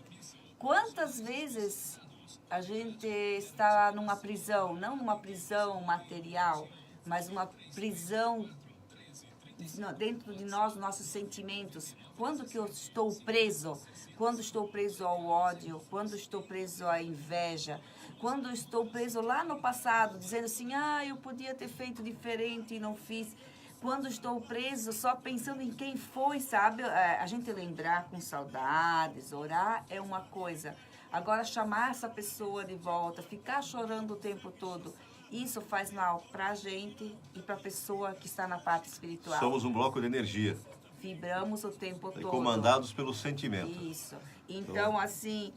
Quantas vezes a gente está numa prisão, não uma prisão material, mas uma prisão dentro de nós, nossos sentimentos. Quando que eu estou preso? Quando estou preso ao ódio? Quando estou preso à inveja? Quando estou preso lá no passado, dizendo assim, eu podia ter feito diferente e não fiz. Quando estou preso só pensando em quem foi, sabe? A gente lembrar com saudades, orar é uma coisa. Agora chamar essa pessoa de volta, ficar chorando o tempo todo, isso faz mal para a gente e para a pessoa que está na parte espiritual. Somos um bloco de energia. Vibramos o tempo todo. Comandados pelo sentimento. Isso. Então, assim,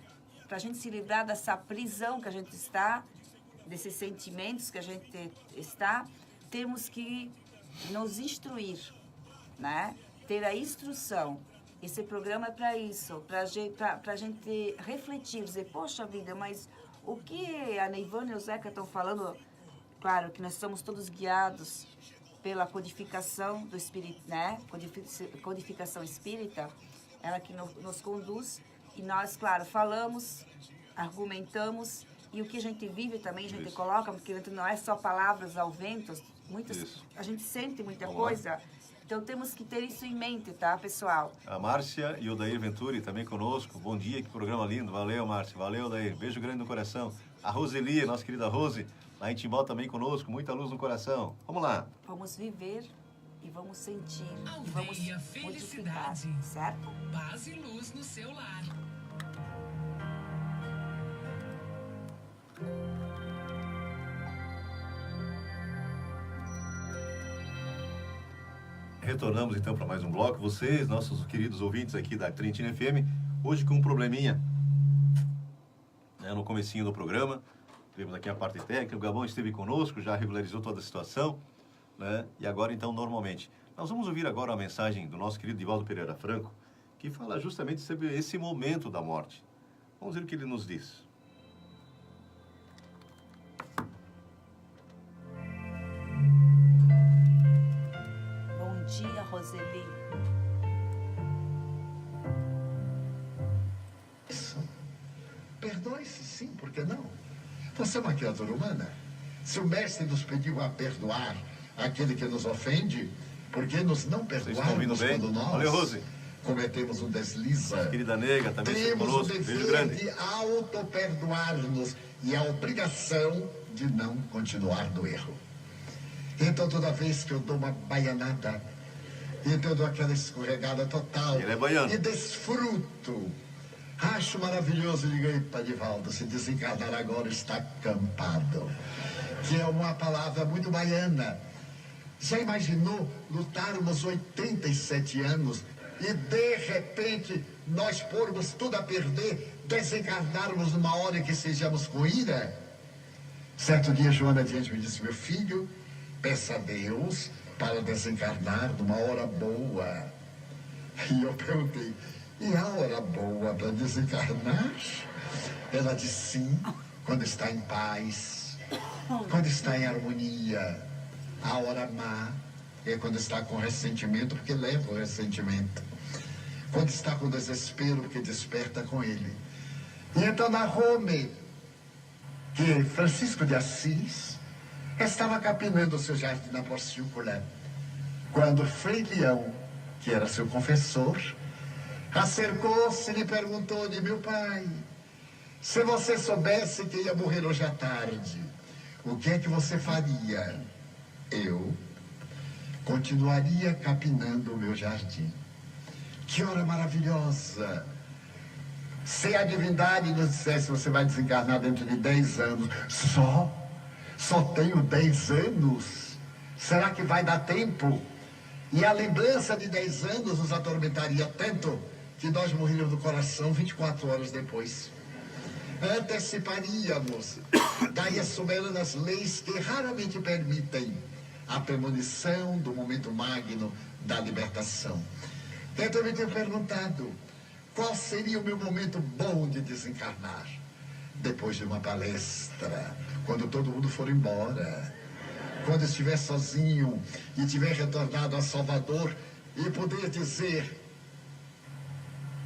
para a gente se livrar dessa prisão que a gente está, desses sentimentos que a gente está, temos que nos instruir, né? Ter a instrução. Esse programa é para isso, para a gente refletir, dizer, poxa vida, mas o que a Neivane e o Zeca estão falando? Claro que nós somos todos guiados pela codificação do espírito, né? Codificação espírita, ela que nos conduz. E nós, claro, falamos, argumentamos, e o que a gente vive também a gente coloca, porque não é só palavras ao vento, a gente sente muita coisa. Então temos que ter isso em mente, tá, pessoal? A Márcia e o Dair Venturi também conosco. Bom dia, que programa lindo. Valeu, Márcia. Valeu, Dair. Beijo grande no coração. A Roseli, nossa querida Rose, lá em Timbó também conosco, muita luz no coração. Vamos lá. Vamos viver e vamos sentir e vamos Aldeia modificar, Felicidade. certo? Paz e luz no seu lar. Retornamos então para mais um bloco. Vocês, nossos queridos ouvintes aqui da Trentina FM, hoje com um probleminha, né, no comecinho do programa. Tivemos aqui a parte técnica, o Gabão esteve conosco, já regularizou toda a situação, né? E agora então, normalmente. Nós vamos ouvir agora a mensagem do nosso querido Divaldo Pereira Franco, que fala justamente sobre esse momento da morte. Vamos ver o que ele nos diz. Bom dia, Roseli. Perdoe-se, sim, por que não? Você é uma criatura humana. Se o mestre nos pediu a perdoar aquele que nos ofende, por que nos não Vocês estão ouvindo perdoarmos bem? quando nós Valeu, Rose. cometemos um deslize? Nossa querida Nega também esteve Temos o conosco. Beijo dever grande. de auto-perdoar-nos e a obrigação de não continuar no erro. Então, toda vez que eu dou uma baianada, então eu dou aquela escorregada total Ele é baiano. e desfruto, acho maravilhoso, digo, epa, Divaldo, se desencarnar agora está acampado, que é uma palavra muito baiana. Já imaginou lutarmos 87 anos e de repente nós pormos tudo a perder, desencarnarmos numa hora que sejamos com ira? Certo dia, Joana Diante me disse, meu filho, peça a Deus para desencarnar numa hora boa. E eu perguntei, e a hora boa para desencarnar? Ela disse sim, quando está em paz, quando está em harmonia. A hora má é quando está com ressentimento, porque leva o ressentimento. Quando está com desespero, porque desperta com ele. E então narrou-me que Francisco de Assis estava capinando o seu jardim na porciúncula, quando Frei Leão, que era seu confessor, acercou-se e lhe perguntou de meu pai, se você soubesse que ia morrer hoje à tarde, o que é que você faria? Eu continuaria capinando o meu jardim. Que hora maravilhosa! Se a divindade nos dissesse, você vai desencarnar dentro de 10 anos, só tenho 10 anos? Será que vai dar tempo? E a lembrança de 10 anos nos atormentaria tanto que nós morreríamos do coração 24 horas depois. Anteciparíamos. Daí as soberanas leis que raramente permitem a premonição do momento magno da libertação. Então eu me tenho perguntado, qual seria o meu momento bom de desencarnar? Depois de uma palestra, quando todo mundo for embora, quando estiver sozinho e tiver retornado a Salvador e poder dizer,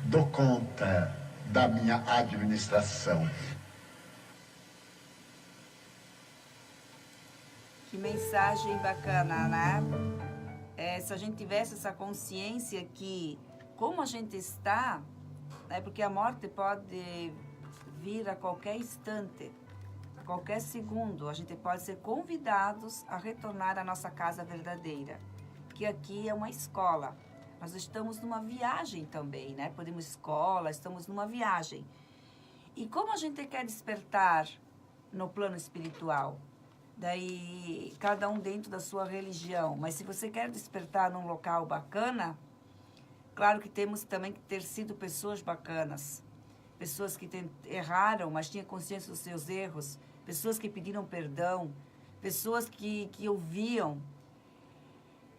dou conta da minha administração. Que mensagem bacana, né? Se a gente tivesse essa consciência que como a gente está, né? Porque a morte pode vir a qualquer instante, a qualquer segundo. A gente pode ser convidados a retornar à nossa casa verdadeira, que aqui é uma escola. Nós estamos numa viagem também, né? Podemos escola, estamos numa viagem. E como a gente quer despertar no plano espiritual? Daí, cada um dentro da sua religião. Mas se você quer despertar num local bacana, claro que temos também que ter sido pessoas bacanas. Pessoas que erraram, mas tinham consciência dos seus erros. Pessoas que pediram perdão. Pessoas que ouviam.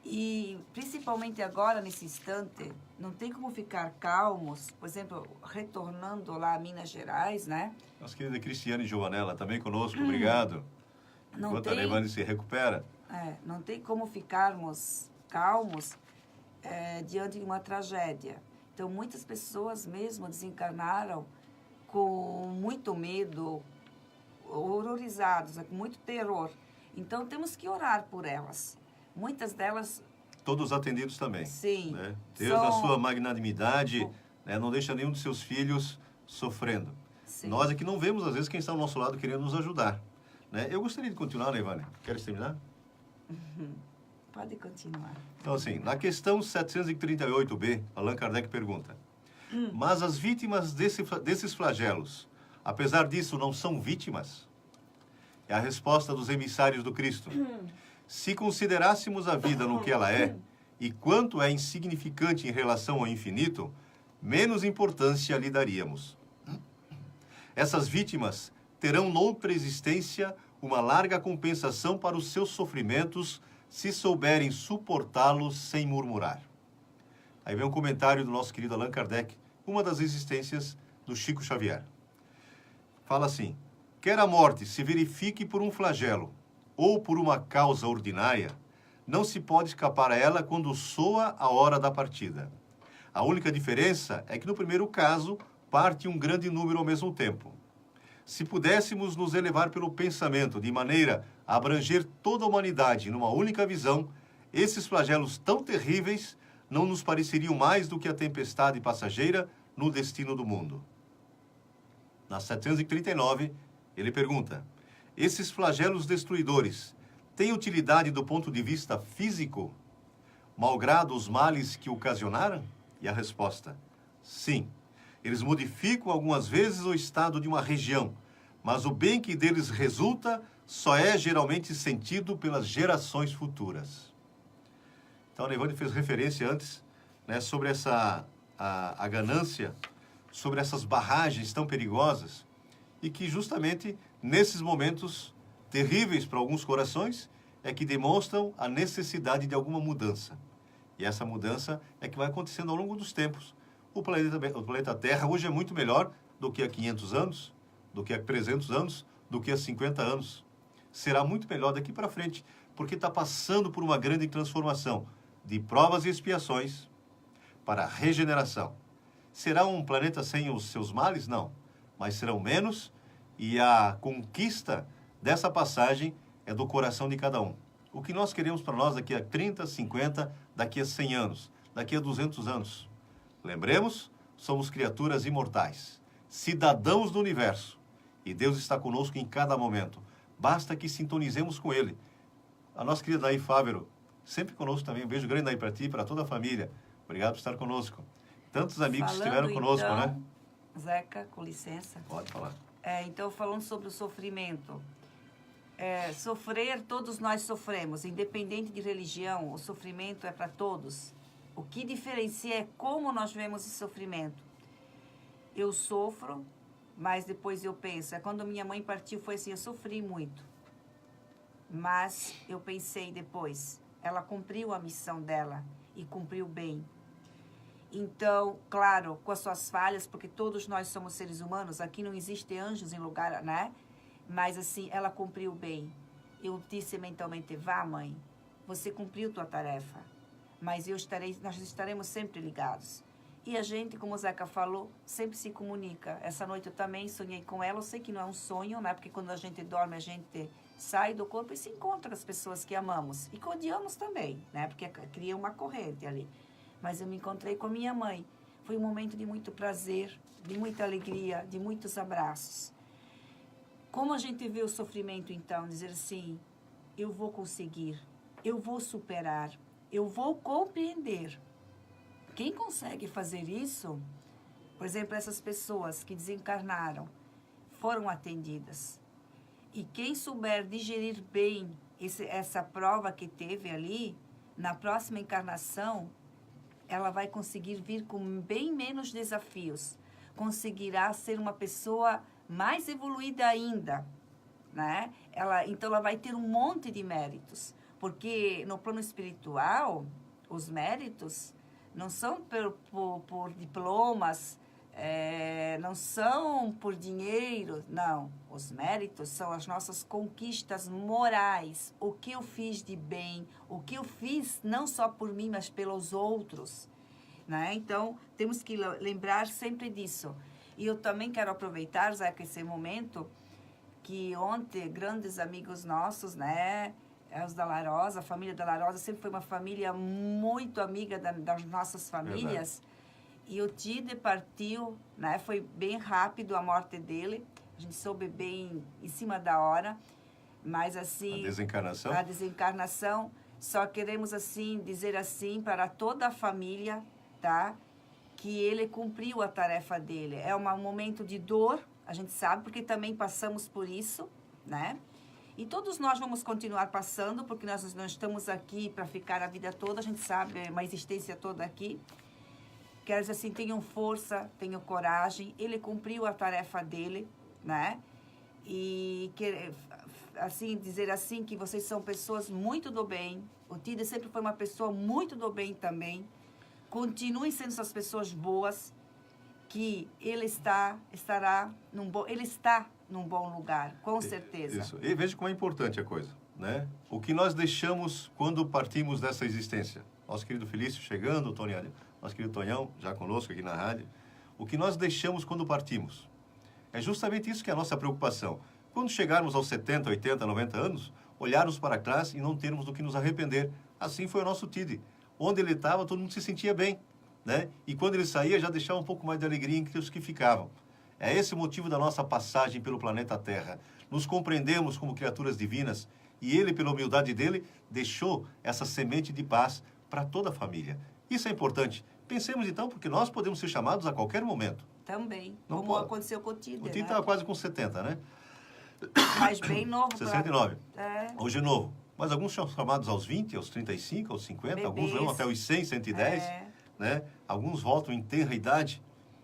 E, principalmente agora, nesse instante, não tem como ficar calmos. Por exemplo, retornando lá a Minas Gerais, né? Nossa querida Cristiane Giovanella, também conosco, obrigado. Enquanto a Nevane se recupera. Não tem como ficarmos calmos diante de uma tragédia. Então, muitas pessoas mesmo desencarnaram com muito medo, horrorizados, com muito terror. Então, temos que orar por elas. Muitas delas... Todos atendidos também. Sim. Né? Deus, na sua magnanimidade, né, não deixa nenhum dos seus filhos sofrendo. Sim. Nós é que não vemos, às vezes, quem está ao nosso lado querendo nos ajudar. Né? Eu gostaria de continuar, né, Ivane? Queres terminar? Pode continuar. Então, assim, na questão 738b, Allan Kardec pergunta: mas as vítimas desses flagelos, apesar disso, não são vítimas? É a resposta dos emissários do Cristo. Se considerássemos a vida no que ela é, e quanto é insignificante em relação ao infinito, menos importância lhe daríamos. Essas vítimas terão noutra existência uma larga compensação para os seus sofrimentos, se souberem suportá-los sem murmurar. Aí vem um comentário do nosso querido Allan Kardec, uma das existências do Chico Xavier. Fala assim: quer a morte se verifique por um flagelo ou por uma causa ordinária, não se pode escapar a ela quando soa a hora da partida. A única diferença é que no primeiro caso parte um grande número ao mesmo tempo. Se pudéssemos nos elevar pelo pensamento de maneira a abranger toda a humanidade numa única visão, esses flagelos tão terríveis não nos pareceriam mais do que a tempestade passageira no destino do mundo. Na 739, ele pergunta: esses flagelos destruidores têm utilidade do ponto de vista físico, malgrado os males que ocasionaram? E a resposta: sim. Eles modificam algumas vezes o estado de uma região, mas o bem que deles resulta só é geralmente sentido pelas gerações futuras. Então, a Nevane fez referência antes, né, sobre a ganância, sobre essas barragens tão perigosas, e que justamente nesses momentos terríveis para alguns corações é que demonstram a necessidade de alguma mudança. E essa mudança é que vai acontecendo ao longo dos tempos. O planeta Terra hoje é muito melhor do que há 500 anos, do que há 300 anos, do que há 50 anos. Será muito melhor daqui para frente, porque está passando por uma grande transformação de provas e expiações para a regeneração. Será um planeta sem os seus males? Não, mas serão menos, e a conquista dessa passagem é do coração de cada um. O que nós queremos para nós daqui a 30, 50, daqui a 100 anos, daqui a 200 anos? Lembremos, somos criaturas imortais, cidadãos do universo, e Deus está conosco em cada momento. Basta que sintonizemos com Ele. A nossa querida Naí Fávero, sempre conosco também. Um beijo grande, Naí, para ti e para toda a família. Obrigado por estar conosco. Tantos amigos Falando, estiveram conosco, então, né? Zeca, com licença. Pode falar. Então, falando sobre o sofrimento. Sofrer, todos nós sofremos, independente de religião, o sofrimento é para todos. O que diferencia é como nós vemos esse sofrimento. Eu sofro, mas depois eu penso. Quando minha mãe partiu, foi assim, eu sofri muito. Mas eu pensei depois, ela cumpriu a missão dela e cumpriu bem. Então, claro, com as suas falhas, porque todos nós somos seres humanos, aqui não existe anjos em lugar, né? Mas assim, ela cumpriu bem. Eu disse mentalmente: vá, mãe, você cumpriu tua tarefa, mas nós estaremos sempre ligados. E a gente, como o Zeca falou, sempre se comunica. Essa noite eu também sonhei com ela. Eu sei que não é um sonho, né? Porque quando a gente dorme, a gente sai do corpo e se encontra com as pessoas que amamos. E que odiamos também, né? Porque cria uma corrente ali. Mas eu me encontrei com a minha mãe. Foi um momento de muito prazer, de muita alegria, de muitos abraços. Como a gente vê o sofrimento, então? Dizer assim: eu vou conseguir, eu vou superar, eu vou compreender. Quem consegue fazer isso, por exemplo, essas pessoas que desencarnaram, foram atendidas. E quem souber digerir bem essa prova que teve ali, na próxima encarnação, ela vai conseguir vir com bem menos desafios. Conseguirá ser uma pessoa mais evoluída ainda, né? Então, ela vai ter um monte de méritos. Porque no plano espiritual, os méritos não são por diplomas, não são por dinheiro, não. Os méritos são as nossas conquistas morais. O que eu fiz de bem, o que eu fiz não só por mim, mas pelos outros, né? Então, temos que lembrar sempre disso. E eu também quero aproveitar, Zé, esse momento, que ontem grandes amigos nossos, né? Os da Larosa, a família da Larosa sempre foi uma família muito amiga das nossas famílias. E o Tide partiu, né? Foi bem rápido a morte dele. A gente soube bem em cima da hora. Mas assim... A desencarnação? A desencarnação. Só queremos assim dizer assim para toda a família, tá? Que ele cumpriu a tarefa dele. É um momento de dor, a gente sabe, porque também passamos por isso, né? E todos nós vamos continuar passando, porque nós não estamos aqui para ficar a vida toda, a gente sabe, é uma existência toda aqui. Quero dizer assim, tenham força, tenham coragem. Ele cumpriu a tarefa dele, né? E assim, dizer assim que vocês são pessoas muito do bem. O Tide sempre foi uma pessoa muito do bem também. Continuem sendo essas pessoas boas, que ele está num bom lugar, com certeza. Isso. E veja como é importante a coisa, né? O que nós deixamos quando partimos dessa existência. Nosso querido Felício chegando, nosso querido Tonhão, já conosco aqui na rádio. O que nós deixamos quando partimos. É justamente isso que é a nossa preocupação. Quando chegarmos aos 70, 80, 90 anos, olharmos para trás e não termos do que nos arrepender. Assim foi o nosso Tide. Onde ele estava, todo mundo se sentia bem, né? E quando ele saía, já deixava um pouco mais de alegria entre os que ficavam. É esse o motivo da nossa passagem pelo planeta Terra. Nos compreendemos como criaturas divinas e ele, pela humildade dele, deixou essa semente de paz para toda a família. Isso é importante. Pensemos então, porque nós podemos ser chamados a qualquer momento. Também, não como pode. Aconteceu com o Tide, O Tide né? estava quase com 70, né? Mas bem novo. 69. É. Hoje é novo. Mas alguns são chamados aos 20, aos 35, aos 50, Bebês. alguns vão até os 100, 110, né? Alguns voltam em tenra idade.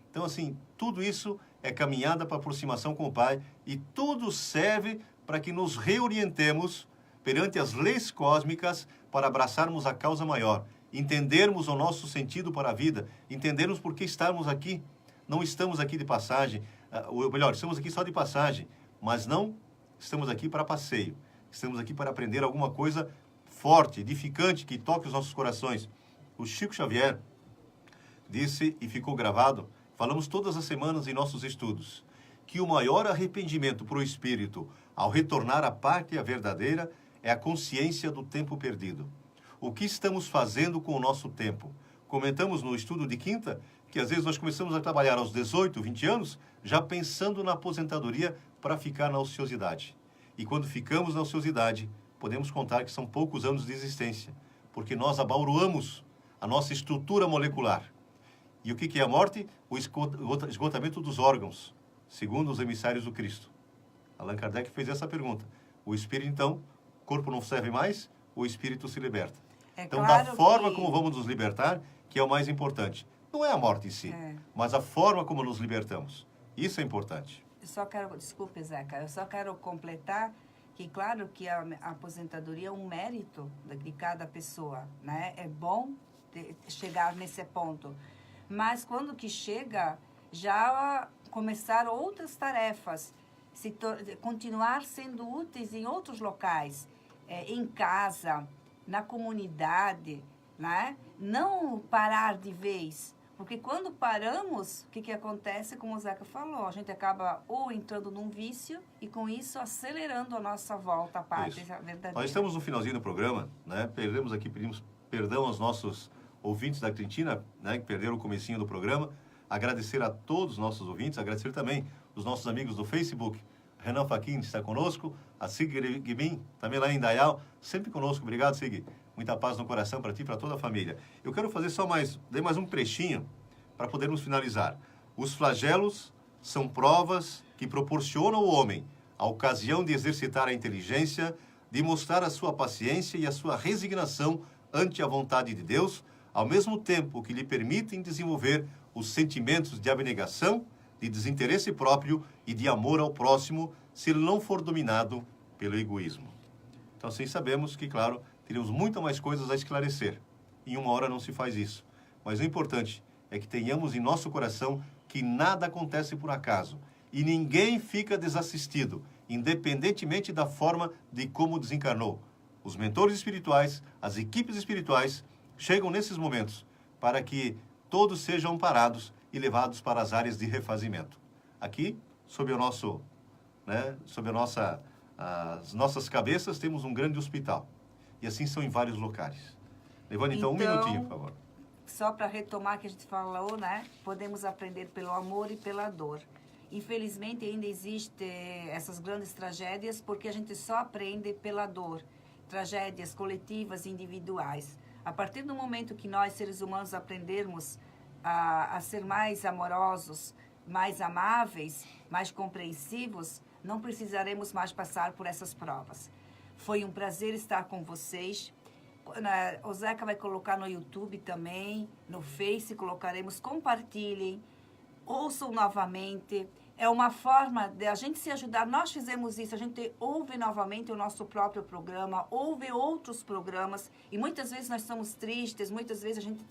Então, assim, tudo isso é caminhada para aproximação com o Pai e tudo serve para que nos reorientemos perante as leis cósmicas para abraçarmos a causa maior, entendermos o nosso sentido para a vida, entendermos por que estamos aqui. Não estamos aqui de passagem, ou melhor, estamos aqui só de passagem, mas não estamos aqui para passeio. Estamos aqui para aprender alguma coisa forte, edificante, que toque os nossos corações. O Chico Xavier disse, e ficou gravado, falamos todas as semanas em nossos estudos, que o maior arrependimento para o espírito, ao retornar à pátria verdadeira, é a consciência do tempo perdido. O que estamos fazendo com o nosso tempo? Comentamos no estudo de quinta que às vezes nós começamos a trabalhar aos 18, 20 anos, já pensando na aposentadoria para ficar na ociosidade. E quando ficamos na ociosidade, podemos contar que são poucos anos de existência, porque nós abauroamos a nossa estrutura molecular. E o que é a morte? O esgotamento dos órgãos, segundo os emissários do Cristo. Allan Kardec fez essa pergunta. O espírito, então, o corpo não serve mais, o espírito se liberta. Então, claro da forma que... como vamos nos libertar, que é o mais importante. Não é a morte em si, mas a forma como nos libertamos. Isso é importante. Desculpe, Zeca, eu só quero completar que, claro, que a aposentadoria é um mérito de cada pessoa, né? É bom chegar nesse ponto. Mas quando que chega, já começar outras tarefas, continuar sendo úteis em outros locais, em casa, na comunidade, né? Não parar de vez. Porque quando paramos, o que acontece, como o Zeca falou, a gente acaba ou entrando num vício e com isso acelerando a nossa volta à pátria verdadeira. Nós estamos no finalzinho do programa, né? Pedimos perdão aos nossos ouvintes da Argentina, né? Que perderam o comecinho do programa. Agradecer a todos os nossos ouvintes, agradecer também os nossos amigos do Facebook. Renan Fachin está conosco, a Sig Guimin, também lá em Dayal, sempre conosco. Obrigado, Sig. Muita paz no coração para ti e para toda a família. Eu quero fazer mais um trechinho para podermos finalizar. Os flagelos são provas que proporcionam ao homem a ocasião de exercitar a inteligência, de mostrar a sua paciência e a sua resignação ante a vontade de Deus, ao mesmo tempo que lhe permitem desenvolver os sentimentos de abnegação, de desinteresse próprio e de amor ao próximo, se ele não for dominado pelo egoísmo. Então, assim, sabemos que, claro, teríamos muito mais coisas a esclarecer. Em uma hora não se faz isso. Mas o importante é que tenhamos em nosso coração que nada acontece por acaso e ninguém fica desassistido, independentemente da forma de como desencarnou. Os mentores espirituais, as equipes espirituais, chegam nesses momentos para que todos sejam amparados e levados para as áreas de refazimento. Aqui, sob as nossas cabeças, temos um grande hospital. E assim são em vários locais. Levando então um minutinho, por favor. só para retomar que a gente falou, né? Podemos aprender pelo amor e pela dor. Infelizmente, ainda existem essas grandes tragédias porque a gente só aprende pela dor. Tragédias coletivas, individuais. A partir do momento que nós, seres humanos, aprendermos a ser mais amorosos, mais amáveis, mais compreensivos, não precisaremos mais passar por essas provas. Foi um prazer estar com vocês. O Zeca vai colocar no YouTube também, no Face colocaremos, compartilhem, ouçam novamente. É uma forma de a gente se ajudar. Nós fizemos isso, a gente ouve novamente o nosso próprio programa, ouve outros programas, e muitas vezes nós estamos tristes, muitas vezes a gente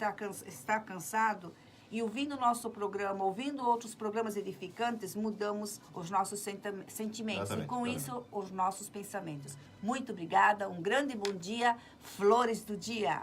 está cansado, e ouvindo o nosso programa, ouvindo outros programas edificantes, mudamos os nossos sentimentos, Exatamente, e com exatamente. isso, os nossos pensamentos. Muito obrigada, um grande bom dia, Flores do Dia.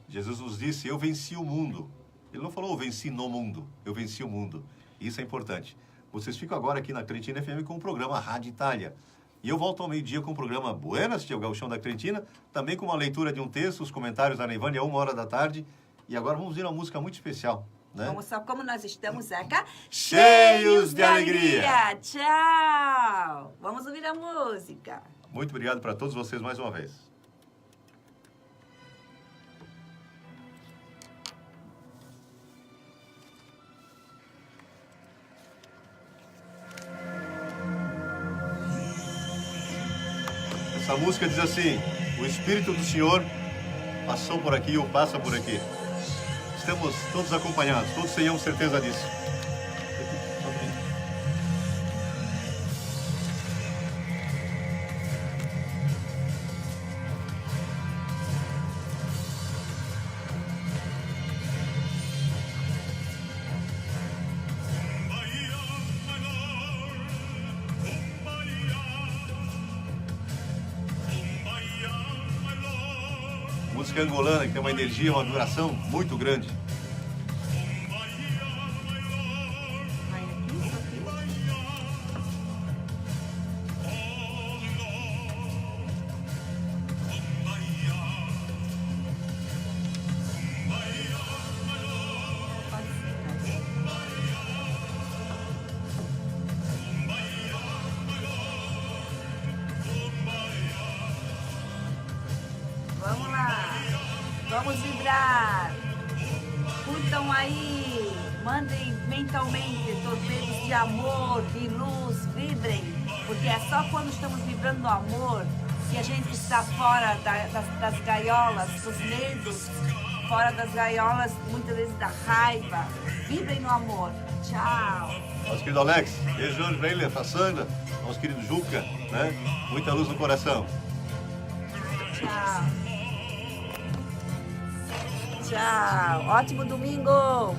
Jesus nos disse, eu venci o mundo. Ele não falou, eu venci no mundo, eu venci o mundo. Isso é importante. Vocês ficam agora aqui na Trentina FM com o programa Rádio Itália. E eu volto ao meio-dia com o programa Buenas, que é o Gauchão da Trentina, também com uma leitura de um texto, os comentários da Neivânia, 1h da tarde. E agora vamos ver uma música muito especial, né? Vamos só como nós estamos, Zeca? Cheios de alegria. Tchau! Vamos ouvir a música. Muito obrigado para todos vocês mais uma vez. Essa música diz assim, o Espírito do Senhor passou por aqui ou passa por aqui. Estamos todos acompanhados, todos tenhamos certeza disso. Música angolana que tem uma energia, uma vibração muito grande. Vai aqui, isso aqui. Pode ser, né? Vamos lá, vamos vibrar. Curtam aí, mandem mentalmente torpedos de amor, de luz, vibrem, porque é só quando estamos vibrando no amor que a gente está fora das gaiolas, dos medos, fora das gaiolas, muitas vezes da raiva. Vibrem no amor. Tchau. Nosso querido Alex, beijão pra ele, pra Sandra, nosso querido Juca, né? Muita luz no coração. Tchau. Tchau. Ótimo domingo.